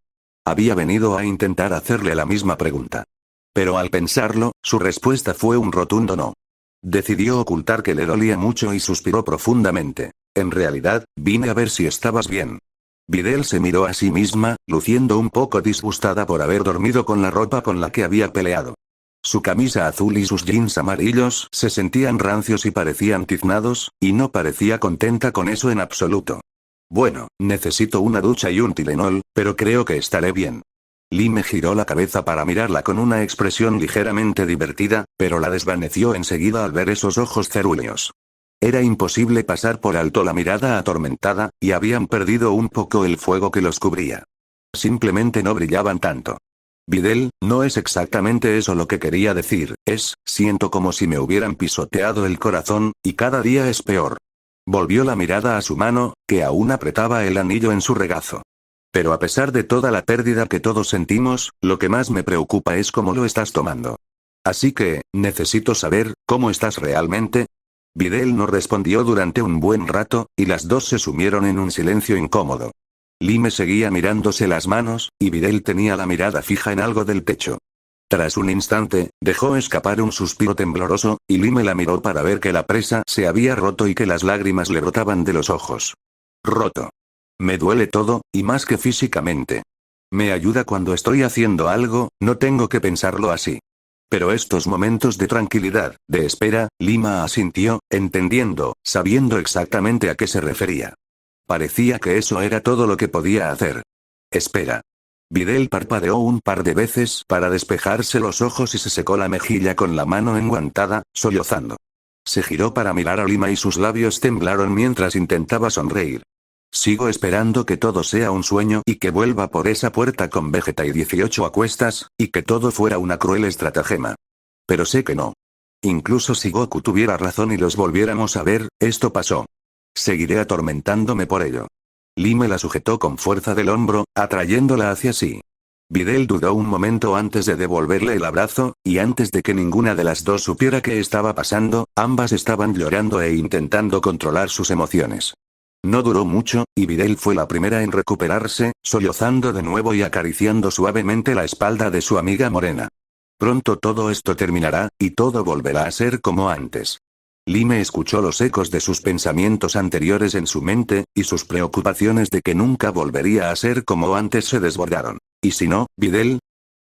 Había venido a intentar hacerle la misma pregunta. Pero al pensarlo, su respuesta fue un rotundo no. Decidió ocultar que le dolía mucho y suspiró profundamente. En realidad, vine a ver si estabas bien. Videl se miró a sí misma, luciendo un poco disgustada por haber dormido con la ropa con la que había peleado. Su camisa azul y sus jeans amarillos se sentían rancios y parecían tiznados, y no parecía contenta con eso en absoluto. Bueno, necesito una ducha y un Tylenol, pero creo que estaré bien. Lime giró la cabeza para mirarla con una expresión ligeramente divertida, pero la desvaneció enseguida al ver esos ojos cerúleos. Era imposible pasar por alto la mirada atormentada, y habían perdido un poco el fuego que los cubría. Simplemente no brillaban tanto. Videl, no es exactamente eso lo que quería decir, siento como si me hubieran pisoteado el corazón, y cada día es peor. Volvió la mirada a su mano, que aún apretaba el anillo en su regazo. Pero a pesar de toda la pérdida que todos sentimos, lo que más me preocupa es cómo lo estás tomando. Así que, necesito saber, ¿cómo estás realmente? Videl no respondió durante un buen rato, y las dos se sumieron en un silencio incómodo. Lime seguía mirándose las manos, y Videl tenía la mirada fija en algo del techo. Tras un instante, dejó escapar un suspiro tembloroso, y Lime la miró para ver que la presa se había roto y que las lágrimas le brotaban de los ojos. Roto. Me duele todo, y más que físicamente. Me ayuda cuando estoy haciendo algo, no tengo que pensarlo así. Pero estos momentos de tranquilidad, de espera, Lima asintió, entendiendo, sabiendo exactamente a qué se refería. Parecía que eso era todo lo que podía hacer. Espera. Videl parpadeó un par de veces para despejarse los ojos y se secó la mejilla con la mano enguantada, sollozando. Se giró para mirar a Lima y sus labios temblaron mientras intentaba sonreír. Sigo esperando que todo sea un sueño y que vuelva por esa puerta con Vegeta y 18 a cuestas, y que todo fuera una cruel estratagema. Pero sé que no. Incluso si Goku tuviera razón y los volviéramos a ver, esto pasó. Seguiré atormentándome por ello. Lime la sujetó con fuerza del hombro, atrayéndola hacia sí. Videl dudó un momento antes de devolverle el abrazo, y antes de que ninguna de las dos supiera qué estaba pasando, ambas estaban llorando e intentando controlar sus emociones. No duró mucho, y Videl fue la primera en recuperarse, sollozando de nuevo y acariciando suavemente la espalda de su amiga morena. Pronto todo esto terminará, y todo volverá a ser como antes. Lime escuchó los ecos de sus pensamientos anteriores en su mente, y sus preocupaciones de que nunca volvería a ser como antes se desbordaron. ¿Y si no, Videl?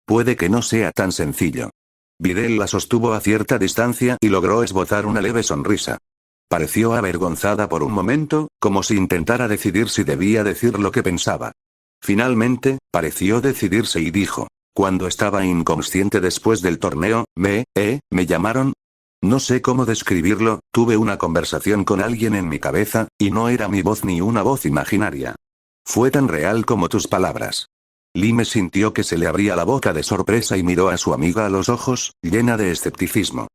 Puede que no sea tan sencillo. Videl la sostuvo a cierta distancia y logró esbozar una leve sonrisa. Pareció avergonzada por un momento, como si intentara decidir si debía decir lo que pensaba. Finalmente, pareció decidirse y dijo: cuando estaba inconsciente después del torneo, me llamaron. No sé cómo describirlo, tuve una conversación con alguien en mi cabeza, y no era mi voz ni una voz imaginaria. Fue tan real como tus palabras. Lime sintió que se le abría la boca de sorpresa y miró a su amiga a los ojos, llena de escepticismo.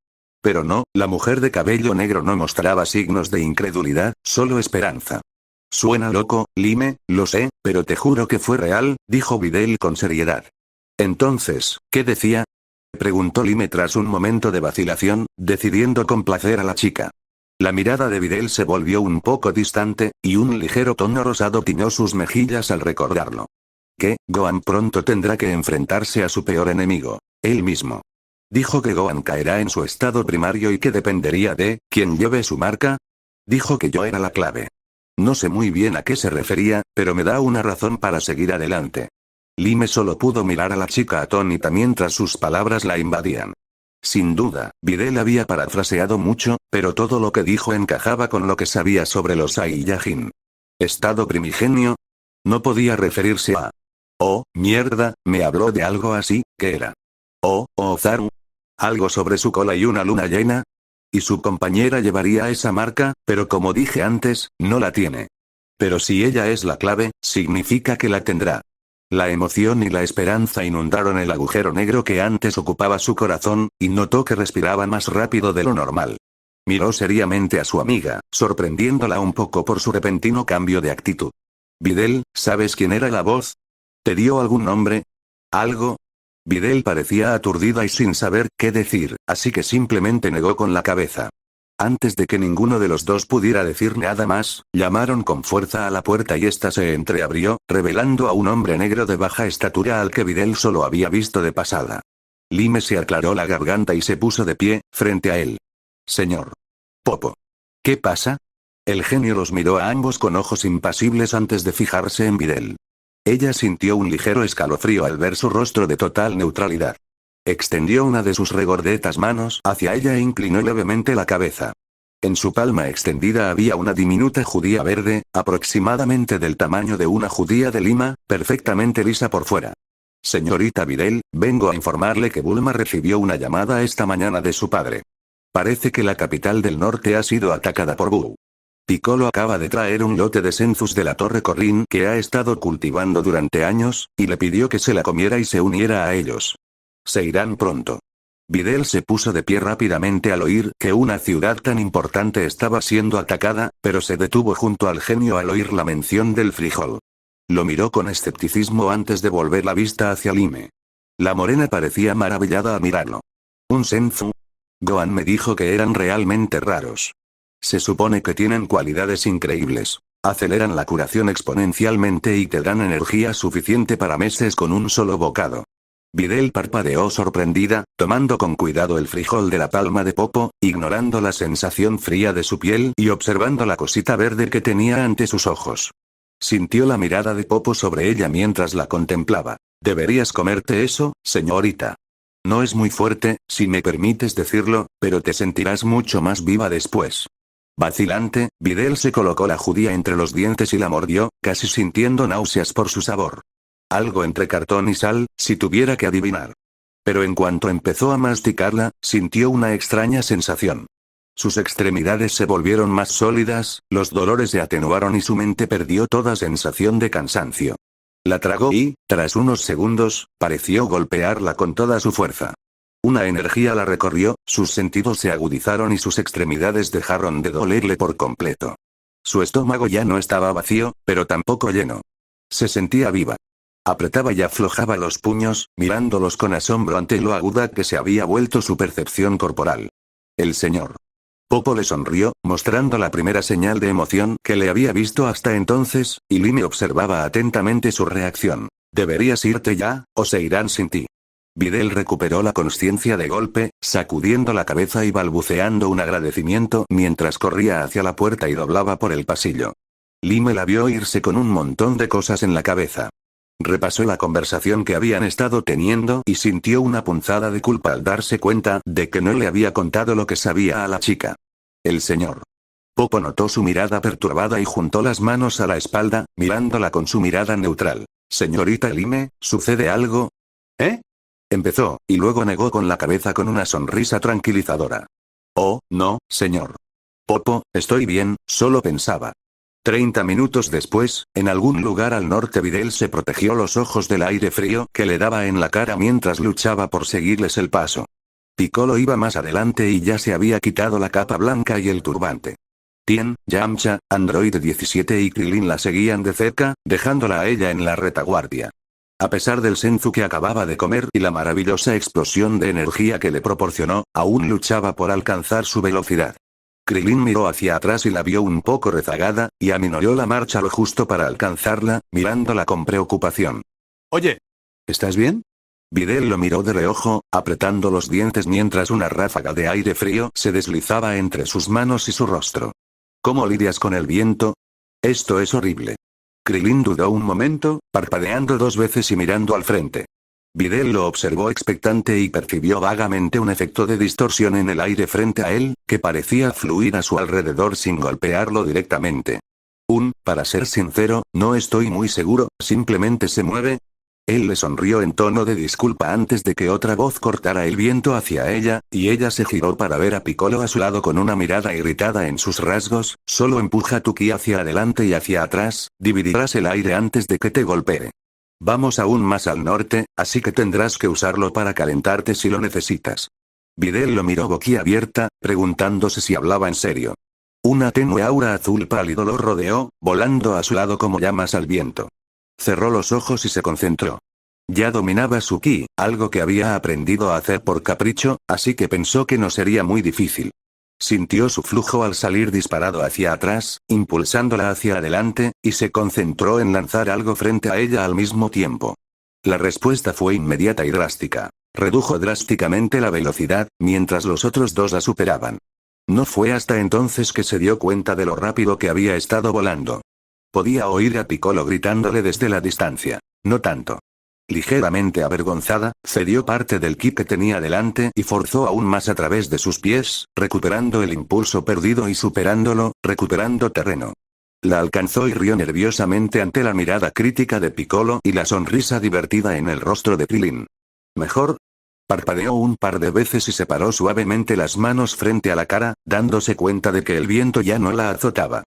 Pero no, la mujer de cabello negro no mostraba signos de incredulidad, solo esperanza. Suena loco, Lime, lo sé, pero te juro que fue real, dijo Videl con seriedad. Entonces, ¿qué decía? Preguntó Lime tras un momento de vacilación, decidiendo complacer a la chica. La mirada de Videl se volvió un poco distante, y un ligero tono rosado tiñó sus mejillas al recordarlo. Que, Gohan pronto tendrá que enfrentarse a su peor enemigo, él mismo. Dijo que Gohan caerá en su estado primario y que dependería de quien lleve su marca. Dijo que yo era la clave. No sé muy bien a qué se refería, pero me da una razón para seguir adelante. Lime solo pudo mirar a la chica atónita mientras sus palabras la invadían. Sin duda, Videl había parafraseado mucho, pero todo lo que dijo encajaba con lo que sabía sobre los Saiyajin. ¿Estado primigenio? No podía referirse a... Oh, mierda, me habló de algo así, ¿qué era? Oh, Zaru. ¿Algo sobre su cola y una luna llena? Y su compañera llevaría esa marca, pero como dije antes, no la tiene. Pero si ella es la clave, significa que la tendrá. La emoción y la esperanza inundaron el agujero negro que antes ocupaba su corazón, y notó que respiraba más rápido de lo normal. Miró seriamente a su amiga, sorprendiéndola un poco por su repentino cambio de actitud. Videl, ¿sabes quién era la voz? ¿Te dio algún nombre? ¿Algo? Videl parecía aturdida y sin saber qué decir, así que simplemente negó con la cabeza. Antes de que ninguno de los dos pudiera decir nada más, llamaron con fuerza a la puerta y ésta se entreabrió, revelando a un hombre negro de baja estatura al que Videl solo había visto de pasada. Lime se aclaró la garganta y se puso de pie, frente a él. Señor Popo. ¿Qué pasa? El genio los miró a ambos con ojos impasibles antes de fijarse en Videl. Ella sintió un ligero escalofrío al ver su rostro de total neutralidad. Extendió una de sus regordetas manos hacia ella e inclinó levemente la cabeza. En su palma extendida había una diminuta judía verde, aproximadamente del tamaño de una judía de Lima, perfectamente lisa por fuera. Señorita Videl, vengo a informarle que Bulma recibió una llamada esta mañana de su padre. Parece que la capital del norte ha sido atacada por Buu. Piccolo acaba de traer un lote de senzus de la Torre Corrin que ha estado cultivando durante años, y le pidió que se la comiera y se uniera a ellos. Se irán pronto. Videl se puso de pie rápidamente al oír que una ciudad tan importante estaba siendo atacada, pero se detuvo junto al genio al oír la mención del frijol. Lo miró con escepticismo antes de volver la vista hacia Lime. La morena parecía maravillada al mirarlo. ¿Un senzu? Gohan me dijo que eran realmente raros. Se supone que tienen cualidades increíbles. Aceleran la curación exponencialmente y te dan energía suficiente para meses con un solo bocado. Videl parpadeó sorprendida, tomando con cuidado el frijol de la palma de Popo, ignorando la sensación fría de su piel y observando la cosita verde que tenía ante sus ojos. Sintió la mirada de Popo sobre ella mientras la contemplaba. Deberías comerte eso, señorita. No es muy fuerte, si me permites decirlo, pero te sentirás mucho más viva después. Vacilante, Videl se colocó la judía entre los dientes y la mordió, casi sintiendo náuseas por su sabor. Algo entre cartón y sal, si tuviera que adivinar. Pero en cuanto empezó a masticarla, sintió una extraña sensación. Sus extremidades se volvieron más sólidas, los dolores se atenuaron y su mente perdió toda sensación de cansancio. La tragó y, tras unos segundos, pareció golpearla con toda su fuerza. Una energía la recorrió, sus sentidos se agudizaron y sus extremidades dejaron de dolerle por completo. Su estómago ya no estaba vacío, pero tampoco lleno. Se sentía viva. Apretaba y aflojaba los puños, mirándolos con asombro ante lo aguda que se había vuelto su percepción corporal. El señor Popo le sonrió, mostrando la primera señal de emoción que le había visto hasta entonces, y Lime observaba atentamente su reacción. Deberías irte ya, o se irán sin ti. Videl recuperó la consciencia de golpe, sacudiendo la cabeza y balbuceando un agradecimiento mientras corría hacia la puerta y doblaba por el pasillo. Lime la vio irse con un montón de cosas en la cabeza. Repasó la conversación que habían estado teniendo y sintió una punzada de culpa al darse cuenta de que no le había contado lo que sabía a la chica. El señor Popo notó su mirada perturbada y juntó las manos a la espalda, mirándola con su mirada neutral. Señorita Lime, ¿sucede algo? ¿Eh? Empezó, y luego negó con la cabeza con una sonrisa tranquilizadora. Oh, no, señor Popo, estoy bien, solo pensaba. 30 minutos después, en algún lugar al norte Videl se protegió los ojos del aire frío que le daba en la cara mientras luchaba por seguirles el paso. Piccolo iba más adelante y ya se había quitado la capa blanca y el turbante. Tien, Yamcha, Android 17 y Krillin la seguían de cerca, dejándola a ella en la retaguardia. A pesar del senzu que acababa de comer y la maravillosa explosión de energía que le proporcionó, aún luchaba por alcanzar su velocidad. Krillin miró hacia atrás y la vio un poco rezagada, y aminoreó la marcha lo justo para alcanzarla, mirándola con preocupación. Oye, ¿estás bien? Videl lo miró de reojo, apretando los dientes mientras una ráfaga de aire frío se deslizaba entre sus manos y su rostro. ¿Cómo lidias con el viento? Esto es horrible. Krillin dudó un momento, parpadeando 2 veces y mirando al frente. Videl lo observó expectante y percibió vagamente un efecto de distorsión en el aire frente a él, que parecía fluir a su alrededor sin golpearlo directamente. Para ser sincero, no estoy muy seguro, simplemente se mueve. Él le sonrió en tono de disculpa antes de que otra voz cortara el viento hacia ella, y ella se giró para ver a Piccolo a su lado con una mirada irritada en sus rasgos. Solo empuja tu ki hacia adelante y hacia atrás, dividirás el aire antes de que te golpee. Vamos aún más al norte, así que tendrás que usarlo para calentarte si lo necesitas. Videl lo miró boquiabierta, preguntándose si hablaba en serio. Una tenue aura azul pálido lo rodeó, volando a su lado como llamas al viento. Cerró los ojos y se concentró. Ya dominaba su ki, algo que había aprendido a hacer por capricho, así que pensó que no sería muy difícil. Sintió su flujo al salir disparado hacia atrás, impulsándola hacia adelante, y se concentró en lanzar algo frente a ella al mismo tiempo. La respuesta fue inmediata y drástica. Redujo drásticamente la velocidad, mientras los otros dos la superaban. No fue hasta entonces que se dio cuenta de lo rápido que había estado volando. Podía oír a Piccolo gritándole desde la distancia. No tanto. Ligeramente avergonzada, cedió parte del ki que tenía delante y forzó aún más a través de sus pies, recuperando el impulso perdido y superándolo, recuperando terreno. La alcanzó y rió nerviosamente ante la mirada crítica de Piccolo y la sonrisa divertida en el rostro de Krillin. ¿Mejor? Parpadeó un par de veces y separó suavemente las manos frente a la cara, dándose cuenta de que el viento ya no la azotaba.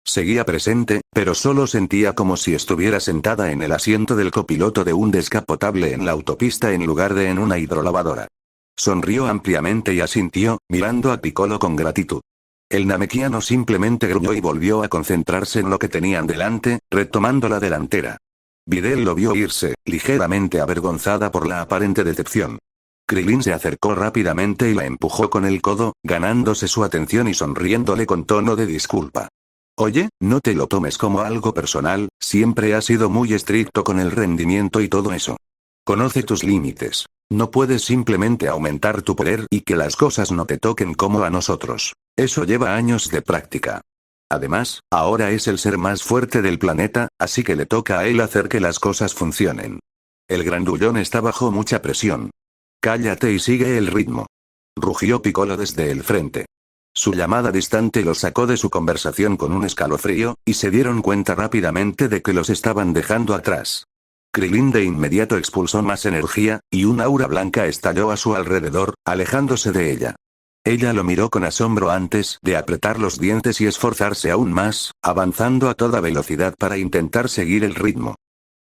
Seguía presente, pero solo sentía como si estuviera sentada en el asiento del copiloto de un descapotable en la autopista en lugar de en una hidrolavadora. Sonrió ampliamente y asintió, mirando a Piccolo con gratitud. El namekiano simplemente gruñó y volvió a concentrarse en lo que tenían delante, retomando la delantera. Videl lo vio irse, ligeramente avergonzada por la aparente decepción. Krillin se acercó rápidamente y la empujó con el codo, ganándose su atención y sonriéndole con tono de disculpa. Oye, no te lo tomes como algo personal, siempre has sido muy estricto con el rendimiento y todo eso. Conoce tus límites. No puedes simplemente aumentar tu poder y que las cosas no te toquen como a nosotros. Eso lleva años de práctica. Además, ahora es el ser más fuerte del planeta, así que le toca a él hacer que las cosas funcionen. El grandullón está bajo mucha presión. Cállate y sigue el ritmo. Rugió Piccolo desde el frente. Su llamada distante los sacó de su conversación con un escalofrío, y se dieron cuenta rápidamente de que los estaban dejando atrás. Krillin de inmediato expulsó más energía, y un aura blanca estalló a su alrededor, alejándose de ella. Ella lo miró con asombro antes de apretar los dientes y esforzarse aún más, avanzando a toda velocidad para intentar seguir el ritmo.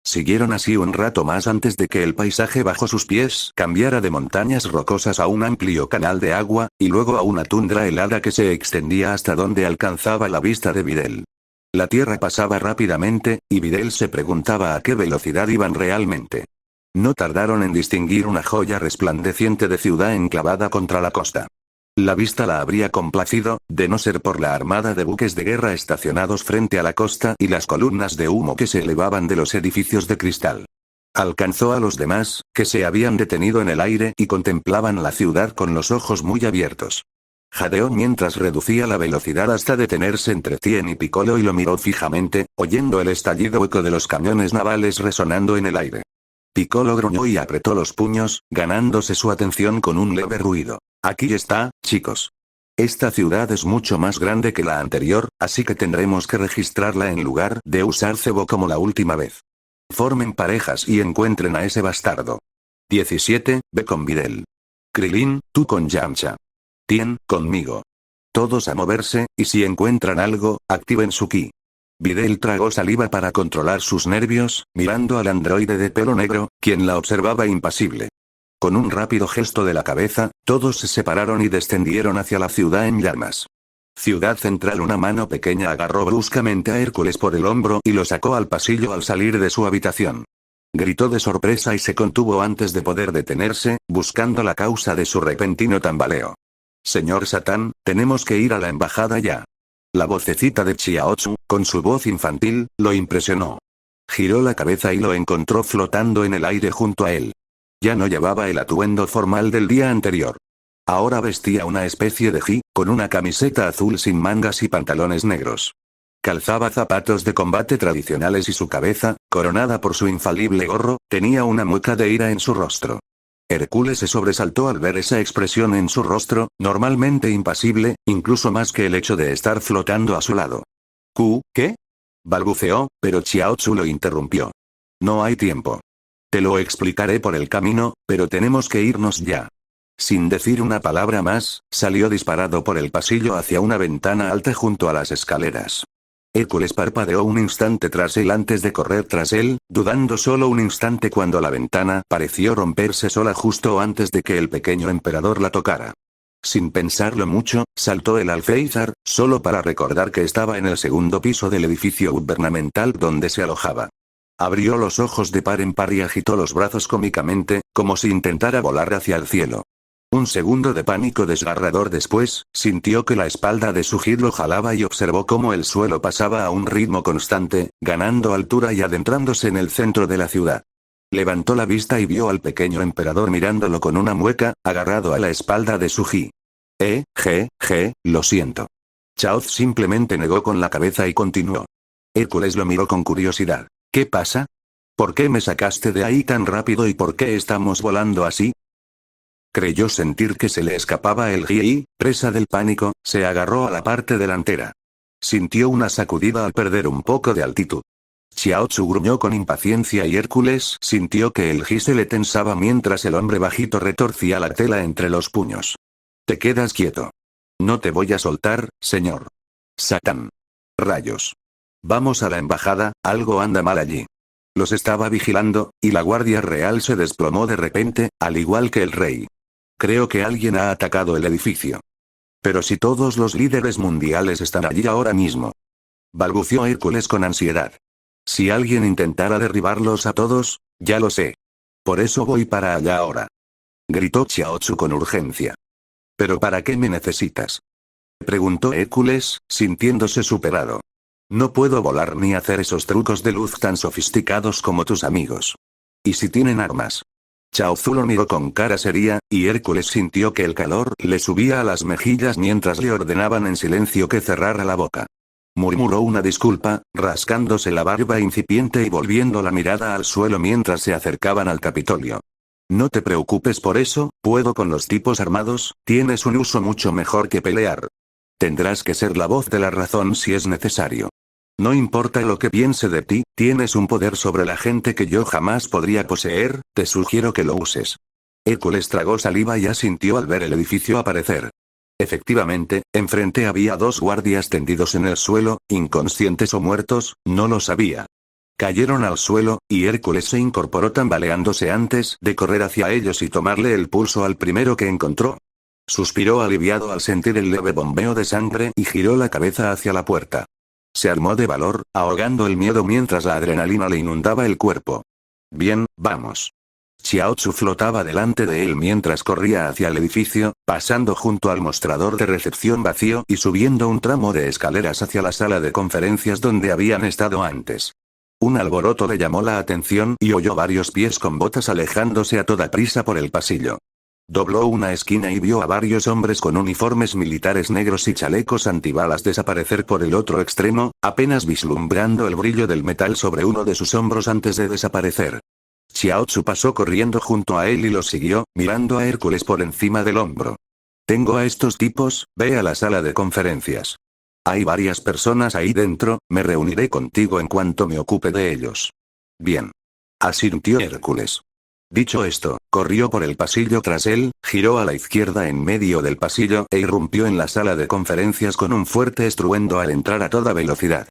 Siguieron así un rato más antes de que el paisaje bajo sus pies cambiara de montañas rocosas a un amplio canal de agua, y luego a una tundra helada que se extendía hasta donde alcanzaba la vista de Videl. La tierra pasaba rápidamente, y Videl se preguntaba a qué velocidad iban realmente. No tardaron en distinguir una joya resplandeciente de ciudad enclavada contra la costa. La vista la habría complacido, de no ser por la armada de buques de guerra estacionados frente a la costa y las columnas de humo que se elevaban de los edificios de cristal. Alcanzó a los demás, que se habían detenido en el aire y contemplaban la ciudad con los ojos muy abiertos. Jadeó mientras reducía la velocidad hasta detenerse entre Tien y Piccolo y lo miró fijamente, oyendo el estallido eco de los cañones navales resonando en el aire. Piccolo gruñó y apretó los puños, ganándose su atención con un leve ruido. Aquí está, chicos. Esta ciudad es mucho más grande que la anterior, así que tendremos que registrarla en lugar de usar cebo como la última vez. Formen parejas y encuentren a ese bastardo. 17, ve con Videl. Krillin, tú con Yamcha. Tien, conmigo. Todos a moverse, y si encuentran algo, activen su ki. Videl tragó saliva para controlar sus nervios, mirando al androide de pelo negro, quien la observaba impasible. Con un rápido gesto de la cabeza, todos se separaron y descendieron hacia la ciudad en llamas. Ciudad Central. Una mano pequeña agarró bruscamente a Hércules por el hombro y lo sacó al pasillo al salir de su habitación. Gritó de sorpresa y se contuvo antes de poder detenerse, buscando la causa de su repentino tambaleo. Señor Satán, tenemos que ir a la embajada ya. La vocecita de Chiaotzu, con su voz infantil, lo impresionó. Giró la cabeza y lo encontró flotando en el aire junto a él. Ya no llevaba el atuendo formal del día anterior. Ahora vestía una especie de ji, con una camiseta azul sin mangas y pantalones negros. Calzaba zapatos de combate tradicionales y su cabeza, coronada por su infalible gorro, tenía una mueca de ira en su rostro. Hércules se sobresaltó al ver esa expresión en su rostro, normalmente impasible, incluso más que el hecho de estar flotando a su lado. ¿Qué? Balbuceó, pero Chiaotzu lo interrumpió. No hay tiempo. Te lo explicaré por el camino, pero tenemos que irnos ya. Sin decir una palabra más, salió disparado por el pasillo hacia una ventana alta junto a las escaleras. Hércules parpadeó un instante tras él antes de correr tras él, dudando solo un instante cuando la ventana pareció romperse sola justo antes de que el pequeño emperador la tocara. Sin pensarlo mucho, saltó el alféizar, solo para recordar que estaba en el segundo piso del edificio gubernamental donde se alojaba. Abrió los ojos de par en par y agitó los brazos cómicamente, como si intentara volar hacia el cielo. Un segundo de pánico desgarrador después, sintió que la espalda de su Hit lo jalaba y observó cómo el suelo pasaba a un ritmo constante, ganando altura y adentrándose en el centro de la ciudad. Levantó la vista y vio al pequeño emperador mirándolo con una mueca, agarrado a la espalda de su Ji. Lo siento. Chaoz simplemente negó con la cabeza y continuó. Hércules lo miró con curiosidad. ¿Qué pasa? ¿Por qué me sacaste de ahí tan rápido y por qué estamos volando así? Creyó sentir que se le escapaba el Ji y, presa del pánico, se agarró a la parte delantera. Sintió una sacudida al perder un poco de altitud. Xiaotsu gruñó con impaciencia y Hércules sintió que el Ji se le tensaba mientras el hombre bajito retorcía la tela entre los puños. Te quedas quieto. No te voy a soltar, señor. Satán. Rayos. Vamos a la embajada, algo anda mal allí. Los estaba vigilando, y la guardia real se desplomó de repente, al igual que el rey. Creo que alguien ha atacado el edificio. Pero si todos los líderes mundiales están allí ahora mismo. Balbució Hércules con ansiedad. Si alguien intentara derribarlos a todos, ya lo sé. Por eso voy para allá ahora. Gritó Xiaotsu con urgencia. ¿Pero para qué me necesitas? Preguntó Hércules, sintiéndose superado. No puedo volar ni hacer esos trucos de luz tan sofisticados como tus amigos. ¿Y si tienen armas? Chaozu lo miró con cara seria, y Hércules sintió que el calor le subía a las mejillas mientras le ordenaban en silencio que cerrara la boca. Murmuró una disculpa, rascándose la barba incipiente y volviendo la mirada al suelo mientras se acercaban al Capitolio. No te preocupes por eso, puedo con los tipos armados, tienes un uso mucho mejor que pelear. Tendrás que ser la voz de la razón si es necesario. No importa lo que piense de ti, tienes un poder sobre la gente que yo jamás podría poseer, te sugiero que lo uses. Hércules tragó saliva y asintió al ver el edificio aparecer. Efectivamente, enfrente había dos guardias tendidos en el suelo, inconscientes o muertos, no lo sabía. Cayeron al suelo, y Hércules se incorporó tambaleándose antes de correr hacia ellos y tomarle el pulso al primero que encontró. Suspiró aliviado al sentir el leve bombeo de sangre y giró la cabeza hacia la puerta. Se armó de valor, ahogando el miedo mientras la adrenalina le inundaba el cuerpo. Bien, vamos. Xiaotsu flotaba delante de él mientras corría hacia el edificio, pasando junto al mostrador de recepción vacío y subiendo un tramo de escaleras hacia la sala de conferencias donde habían estado antes. Un alboroto le llamó la atención y oyó varios pies con botas alejándose a toda prisa por el pasillo. Dobló una esquina y vio a varios hombres con uniformes militares negros y chalecos antibalas desaparecer por el otro extremo, apenas vislumbrando el brillo del metal sobre uno de sus hombros antes de desaparecer. Xiaotsu pasó corriendo junto a él y lo siguió, mirando a Hércules por encima del hombro. Tengo a estos tipos, ve a la sala de conferencias. Hay varias personas ahí dentro, me reuniré contigo en cuanto me ocupe de ellos. Bien. Asintió Hércules. Dicho esto, corrió por el pasillo tras él, giró a la izquierda en medio del pasillo e irrumpió en la sala de conferencias con un fuerte estruendo al entrar a toda velocidad.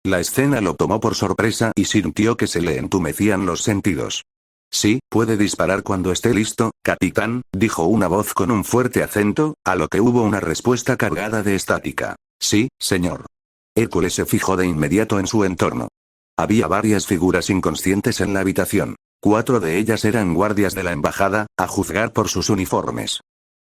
La escena lo tomó por sorpresa y sintió que se le entumecían los sentidos. Sí, puede disparar cuando esté listo, capitán, dijo una voz con un fuerte acento, a lo que hubo una respuesta cargada de estática. Sí, señor. Hércules se fijó de inmediato en su entorno. Había varias figuras inconscientes en la habitación. 4 de ellas eran guardias de la embajada, a juzgar por sus uniformes.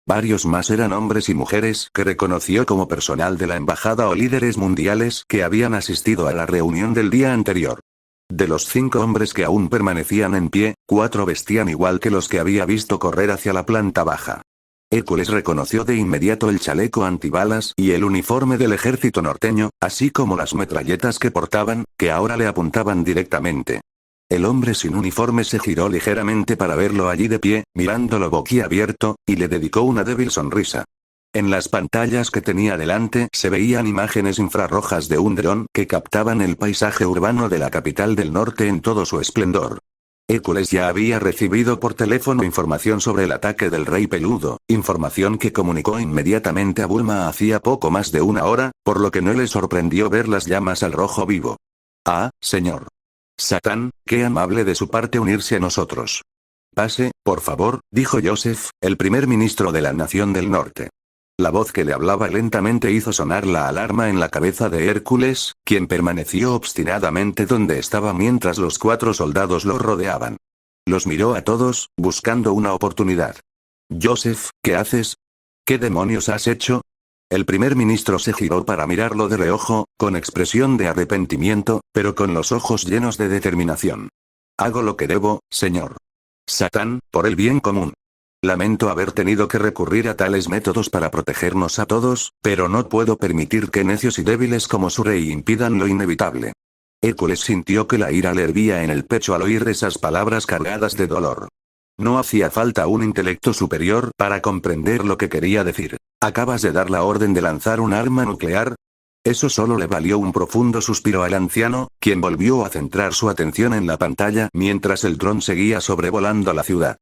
Varios más eran hombres y mujeres que reconoció como personal de la embajada o líderes mundiales que habían asistido a la reunión del día anterior. De los 5 hombres que aún permanecían en pie, 4 vestían igual que los que había visto correr hacia la planta baja. Hércules reconoció de inmediato el chaleco antibalas y el uniforme del ejército norteño, así como las metralletas que portaban, que ahora le apuntaban directamente. El hombre sin uniforme se giró ligeramente para verlo allí de pie, mirándolo boquiabierto, y le dedicó una débil sonrisa. En las pantallas que tenía delante se veían imágenes infrarrojas de un dron que captaban el paisaje urbano de la capital del norte en todo su esplendor. Hércules ya había recibido por teléfono información sobre el ataque del Rey Peludo, información que comunicó inmediatamente a Bulma hacía poco más de una hora, por lo que no le sorprendió ver las llamas al rojo vivo. Ah, señor. Satán, qué amable de su parte unirse a nosotros. Pase, por favor, dijo Joseph, el primer ministro de la Nación del Norte. La voz que le hablaba lentamente hizo sonar la alarma en la cabeza de Hércules, quien permaneció obstinadamente donde estaba mientras los 4 soldados lo rodeaban. Los miró a todos, buscando una oportunidad. Joseph, ¿qué haces? ¿Qué demonios has hecho? El primer ministro se giró para mirarlo de reojo, con expresión de arrepentimiento, pero con los ojos llenos de determinación. Hago lo que debo, señor. Satán, por el bien común. Lamento haber tenido que recurrir a tales métodos para protegernos a todos, pero no puedo permitir que necios y débiles como su rey impidan lo inevitable. Hércules sintió que la ira le hervía en el pecho al oír esas palabras cargadas de dolor. No hacía falta un intelecto superior para comprender lo que quería decir. ¿Acabas de dar la orden de lanzar un arma nuclear? Eso solo le valió un profundo suspiro al anciano, quien volvió a centrar su atención en la pantalla mientras el dron seguía sobrevolando la ciudad.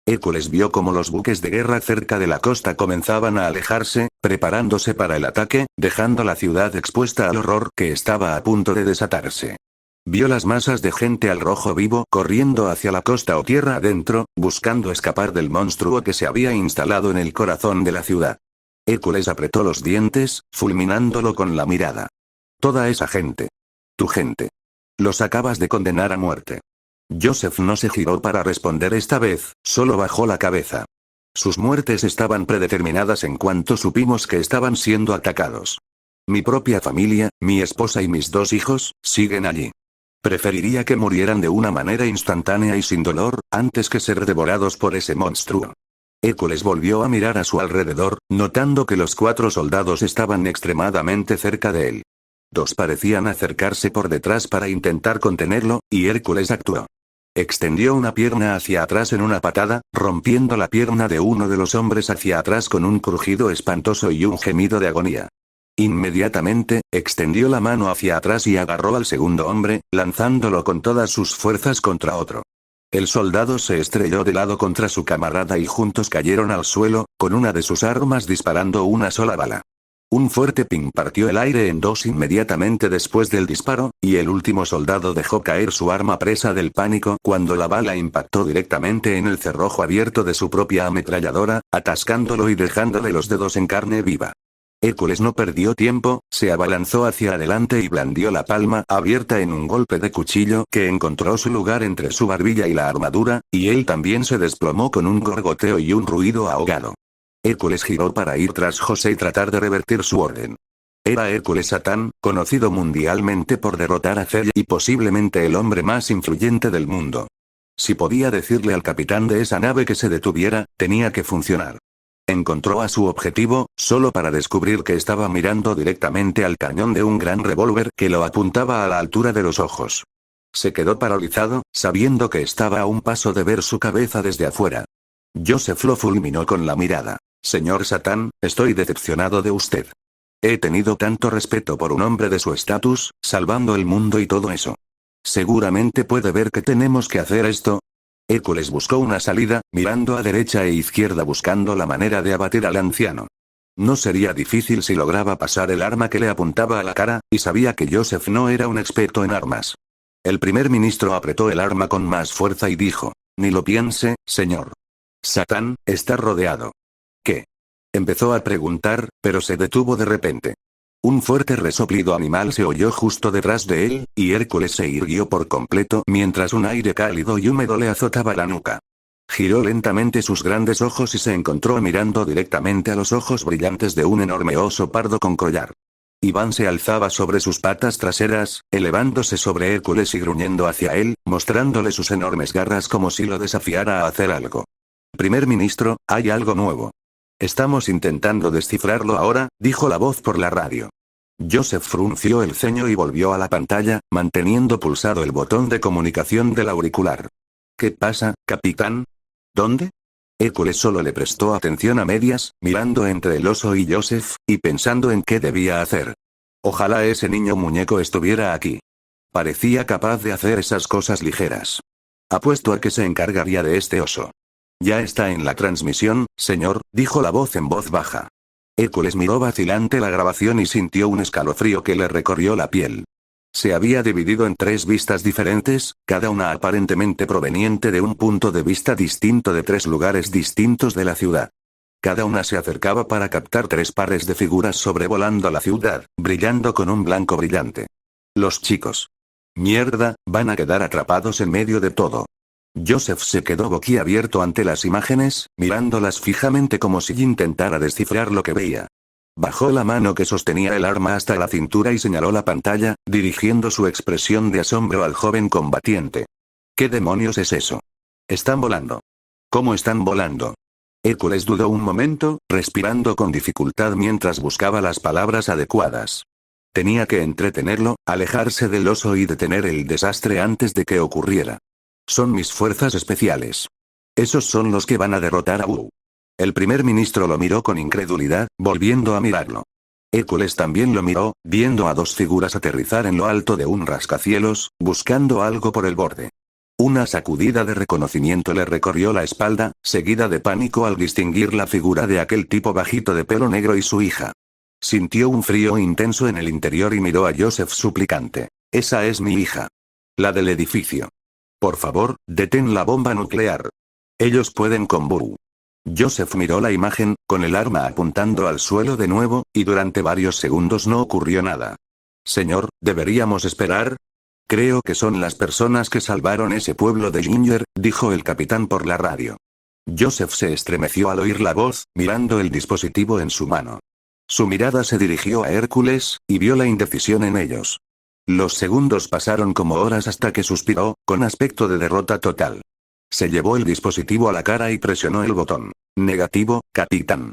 Hércules vio cómo los buques de guerra cerca de la costa comenzaban a alejarse, preparándose para el ataque, dejando la ciudad expuesta al horror que estaba a punto de desatarse. Vio las masas de gente al rojo vivo corriendo hacia la costa o tierra adentro, buscando escapar del monstruo que se había instalado en el corazón de la ciudad. Hércules apretó los dientes, fulminándolo con la mirada. Toda esa gente. Tu gente. Los acabas de condenar a muerte. Joseph no se giró para responder esta vez, solo bajó la cabeza. Sus muertes estaban predeterminadas en cuanto supimos que estaban siendo atacados. Mi propia familia, mi esposa y mis 2 hijos, siguen allí. Preferiría que murieran de una manera instantánea y sin dolor, antes que ser devorados por ese monstruo. Hércules volvió a mirar a su alrededor, notando que los 4 soldados estaban extremadamente cerca de él. 2 parecían acercarse por detrás para intentar contenerlo, y Hércules actuó. Extendió una pierna hacia atrás en una patada, rompiendo la pierna de uno de los hombres hacia atrás con un crujido espantoso y un gemido de agonía. Inmediatamente, extendió la mano hacia atrás y agarró al segundo hombre, lanzándolo con todas sus fuerzas contra otro. El soldado se estrelló de lado contra su camarada y juntos cayeron al suelo, con una de sus armas disparando una sola bala. Un fuerte ping partió el aire en 2 inmediatamente después del disparo, y el último soldado dejó caer su arma presa del pánico cuando la bala impactó directamente en el cerrojo abierto de su propia ametralladora, atascándolo y dejándole los dedos en carne viva. Hércules no perdió tiempo, se abalanzó hacia adelante y blandió la palma abierta en un golpe de cuchillo que encontró su lugar entre su barbilla y la armadura, y él también se desplomó con un gorgoteo y un ruido ahogado. Hércules giró para ir tras José y tratar de revertir su orden. Era Hércules Satán, conocido mundialmente por derrotar a Zeus y posiblemente el hombre más influyente del mundo. Si podía decirle al capitán de esa nave que se detuviera, tenía que funcionar. Encontró a su objetivo, solo para descubrir que estaba mirando directamente al cañón de un gran revólver que lo apuntaba a la altura de los ojos. Se quedó paralizado, sabiendo que estaba a un paso de ver su cabeza desde afuera. Joseph lo fulminó con la mirada. Señor Satán, estoy decepcionado de usted. He tenido tanto respeto por un hombre de su estatus, salvando el mundo y todo eso. Seguramente puede ver que tenemos que hacer esto. Hércules buscó una salida, mirando a derecha e izquierda buscando la manera de abatir al anciano. No sería difícil si lograba pasar el arma que le apuntaba a la cara, y sabía que Joseph no era un experto en armas. El primer ministro apretó el arma con más fuerza y dijo: «Ni lo piense, señor. Satán, está rodeado». «¿Qué?». Empezó a preguntar, pero se detuvo de repente. Un fuerte resoplido animal se oyó justo detrás de él, y Hércules se irguió por completo mientras un aire cálido y húmedo le azotaba la nuca. Giró lentamente sus grandes ojos y se encontró mirando directamente a los ojos brillantes de un enorme oso pardo con collar. Iván se alzaba sobre sus patas traseras, elevándose sobre Hércules y gruñendo hacia él, mostrándole sus enormes garras como si lo desafiara a hacer algo. «Primer ministro, hay algo nuevo. Estamos intentando descifrarlo ahora», dijo la voz por la radio. Joseph frunció el ceño y volvió a la pantalla, manteniendo pulsado el botón de comunicación del auricular. «¿Qué pasa, capitán? ¿Dónde?». Hércules solo le prestó atención a medias, mirando entre el oso y Joseph, y pensando en qué debía hacer. Ojalá ese niño muñeco estuviera aquí. Parecía capaz de hacer esas cosas ligeras. Apuesto a que se encargaría de este oso. «Ya está en la transmisión, señor», dijo la voz en voz baja. Hércules miró vacilante la grabación y sintió un escalofrío que le recorrió la piel. Se había dividido en 3 vistas diferentes, cada una aparentemente proveniente de un punto de vista distinto de 3 lugares distintos de la ciudad. Cada una se acercaba para captar 3 pares de figuras sobrevolando la ciudad, brillando con un blanco brillante. Los chicos. Mierda, van a quedar atrapados en medio de todo. Joseph se quedó boquiabierto ante las imágenes, mirándolas fijamente como si intentara descifrar lo que veía. Bajó la mano que sostenía el arma hasta la cintura y señaló la pantalla, dirigiendo su expresión de asombro al joven combatiente. ¿Qué demonios es eso? Están volando. ¿Cómo están volando? Hércules dudó un momento, respirando con dificultad mientras buscaba las palabras adecuadas. Tenía que entretenerlo, alejarse del oso y detener el desastre antes de que ocurriera. Son mis fuerzas especiales. Esos son los que van a derrotar a Wu. El primer ministro lo miró con incredulidad, volviendo a mirarlo. Hércules también lo miró, viendo a 2 figuras aterrizar en lo alto de un rascacielos, buscando algo por el borde. Una sacudida de reconocimiento le recorrió la espalda, seguida de pánico al distinguir la figura de aquel tipo bajito de pelo negro y su hija. Sintió un frío intenso en el interior y miró a Joseph suplicante. Esa es mi hija. La del edificio. Por favor, detén la bomba nuclear. Ellos pueden con Wu. Joseph miró la imagen, con el arma apuntando al suelo de nuevo, y durante varios segundos no ocurrió nada. Señor, ¿deberíamos esperar? Creo que son las personas que salvaron ese pueblo de Ginger, dijo el capitán por la radio. Joseph se estremeció al oír la voz, mirando el dispositivo en su mano. Su mirada se dirigió a Hércules, y vio la indecisión en ellos. Los segundos pasaron como horas hasta que suspiró, con aspecto de derrota total. Se llevó el dispositivo a la cara y presionó el botón. Negativo, capitán.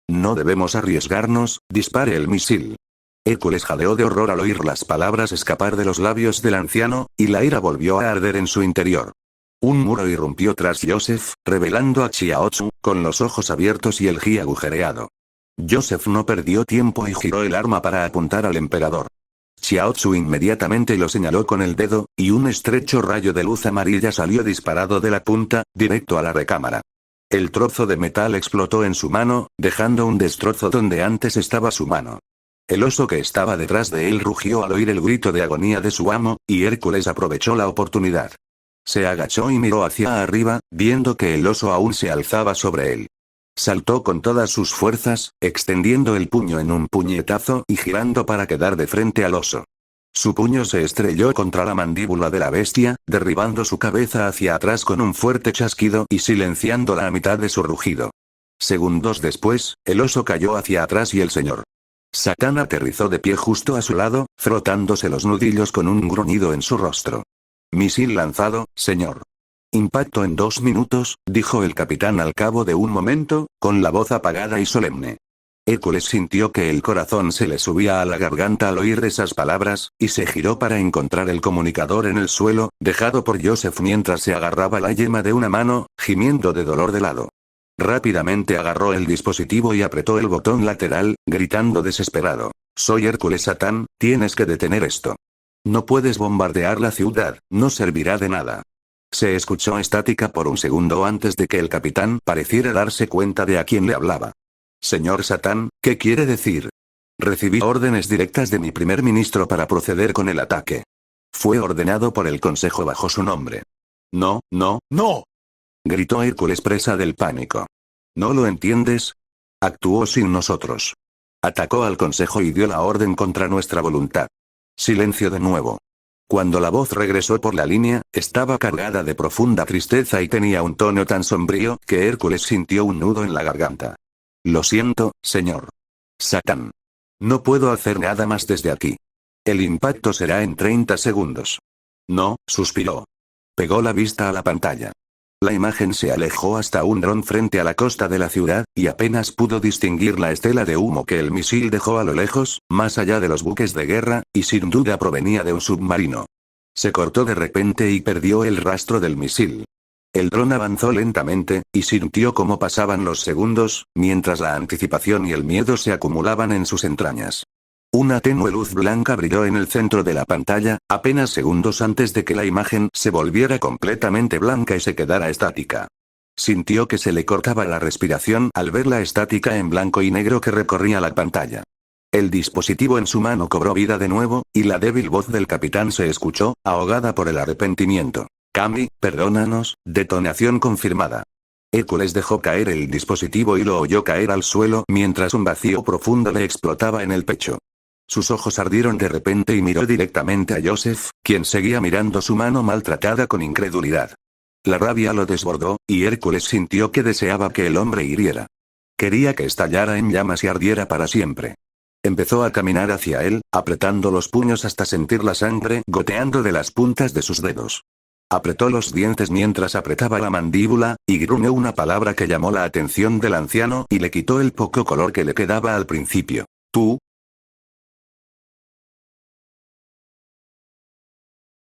No debemos arriesgarnos, dispare el misil. Hércules jadeó de horror al oír las palabras escapar de los labios del anciano, y la ira volvió a arder en su interior. Un muro irrumpió tras Joseph, revelando a Xiaotzu, con los ojos abiertos y el ji agujereado. Joseph no perdió tiempo y giró el arma para apuntar al emperador. Xiaotzu inmediatamente lo señaló con el dedo, y un estrecho rayo de luz amarilla salió disparado de la punta, directo a la recámara. El trozo de metal explotó en su mano, dejando un destrozo donde antes estaba su mano. El oso que estaba detrás de él rugió al oír el grito de agonía de su amo, y Hércules aprovechó la oportunidad. Se agachó y miró hacia arriba, viendo que el oso aún se alzaba sobre él. Saltó con todas sus fuerzas, extendiendo el puño en un puñetazo y girando para quedar de frente al oso. Su puño se estrelló contra la mandíbula de la bestia, derribando su cabeza hacia atrás con un fuerte chasquido y silenciando la mitad de su rugido. Segundos después, el oso cayó hacia atrás y el señor Satán aterrizó de pie justo a su lado, frotándose los nudillos con un gruñido en su rostro. Misil lanzado, señor. Impacto en 2 minutos, dijo el capitán al cabo de un momento, con la voz apagada y solemne. Hércules sintió que el corazón se le subía a la garganta al oír esas palabras, y se giró para encontrar el comunicador en el suelo, dejado por Joseph mientras se agarraba la yema de una mano, gimiendo de dolor de lado. Rápidamente agarró el dispositivo y apretó el botón lateral, gritando desesperado. Soy Hércules Satán, tienes que detener esto. No puedes bombardear la ciudad, no servirá de nada. Se escuchó estática por un segundo antes de que el capitán pareciera darse cuenta de a quién le hablaba. Señor Satán, ¿qué quiere decir? Recibí órdenes directas de mi primer ministro para proceder con el ataque. Fue ordenado por el consejo bajo su nombre. No, no, no. Gritó Hércules presa del pánico. ¿No lo entiendes? Actuó sin nosotros. Atacó al consejo y dio la orden contra nuestra voluntad. Silencio de nuevo. Cuando la voz regresó por la línea, estaba cargada de profunda tristeza y tenía un tono tan sombrío que Hércules sintió un nudo en la garganta. Lo siento, señor Satán. No puedo hacer nada más desde aquí. El impacto será en 30 segundos. No, suspiró. Pegó la vista a la pantalla. La imagen se alejó hasta un dron frente a la costa de la ciudad, y apenas pudo distinguir la estela de humo que el misil dejó a lo lejos, más allá de los buques de guerra, y sin duda provenía de un submarino. Se cortó de repente y perdió el rastro del misil. El dron avanzó lentamente, y sintió cómo pasaban los segundos, mientras la anticipación y el miedo se acumulaban en sus entrañas. Una tenue luz blanca brilló en el centro de la pantalla, apenas segundos antes de que la imagen se volviera completamente blanca y se quedara estática. Sintió que se le cortaba la respiración al ver la estática en blanco y negro que recorría la pantalla. El dispositivo en su mano cobró vida de nuevo, y la débil voz del capitán se escuchó, ahogada por el arrepentimiento. Cami, perdónanos, detonación confirmada. Hércules dejó caer el dispositivo y lo oyó caer al suelo mientras un vacío profundo le explotaba en el pecho. Sus ojos ardieron de repente y miró directamente a Joseph, quien seguía mirando su mano maltratada con incredulidad. La rabia lo desbordó, y Hércules sintió que deseaba que el hombre hiriera. Quería que estallara en llamas y ardiera para siempre. Empezó a caminar hacia él, apretando los puños hasta sentir la sangre goteando de las puntas de sus dedos. Apretó los dientes mientras apretaba la mandíbula, y gruñó una palabra que llamó la atención del anciano y le quitó el poco color que le quedaba al principio. Tú,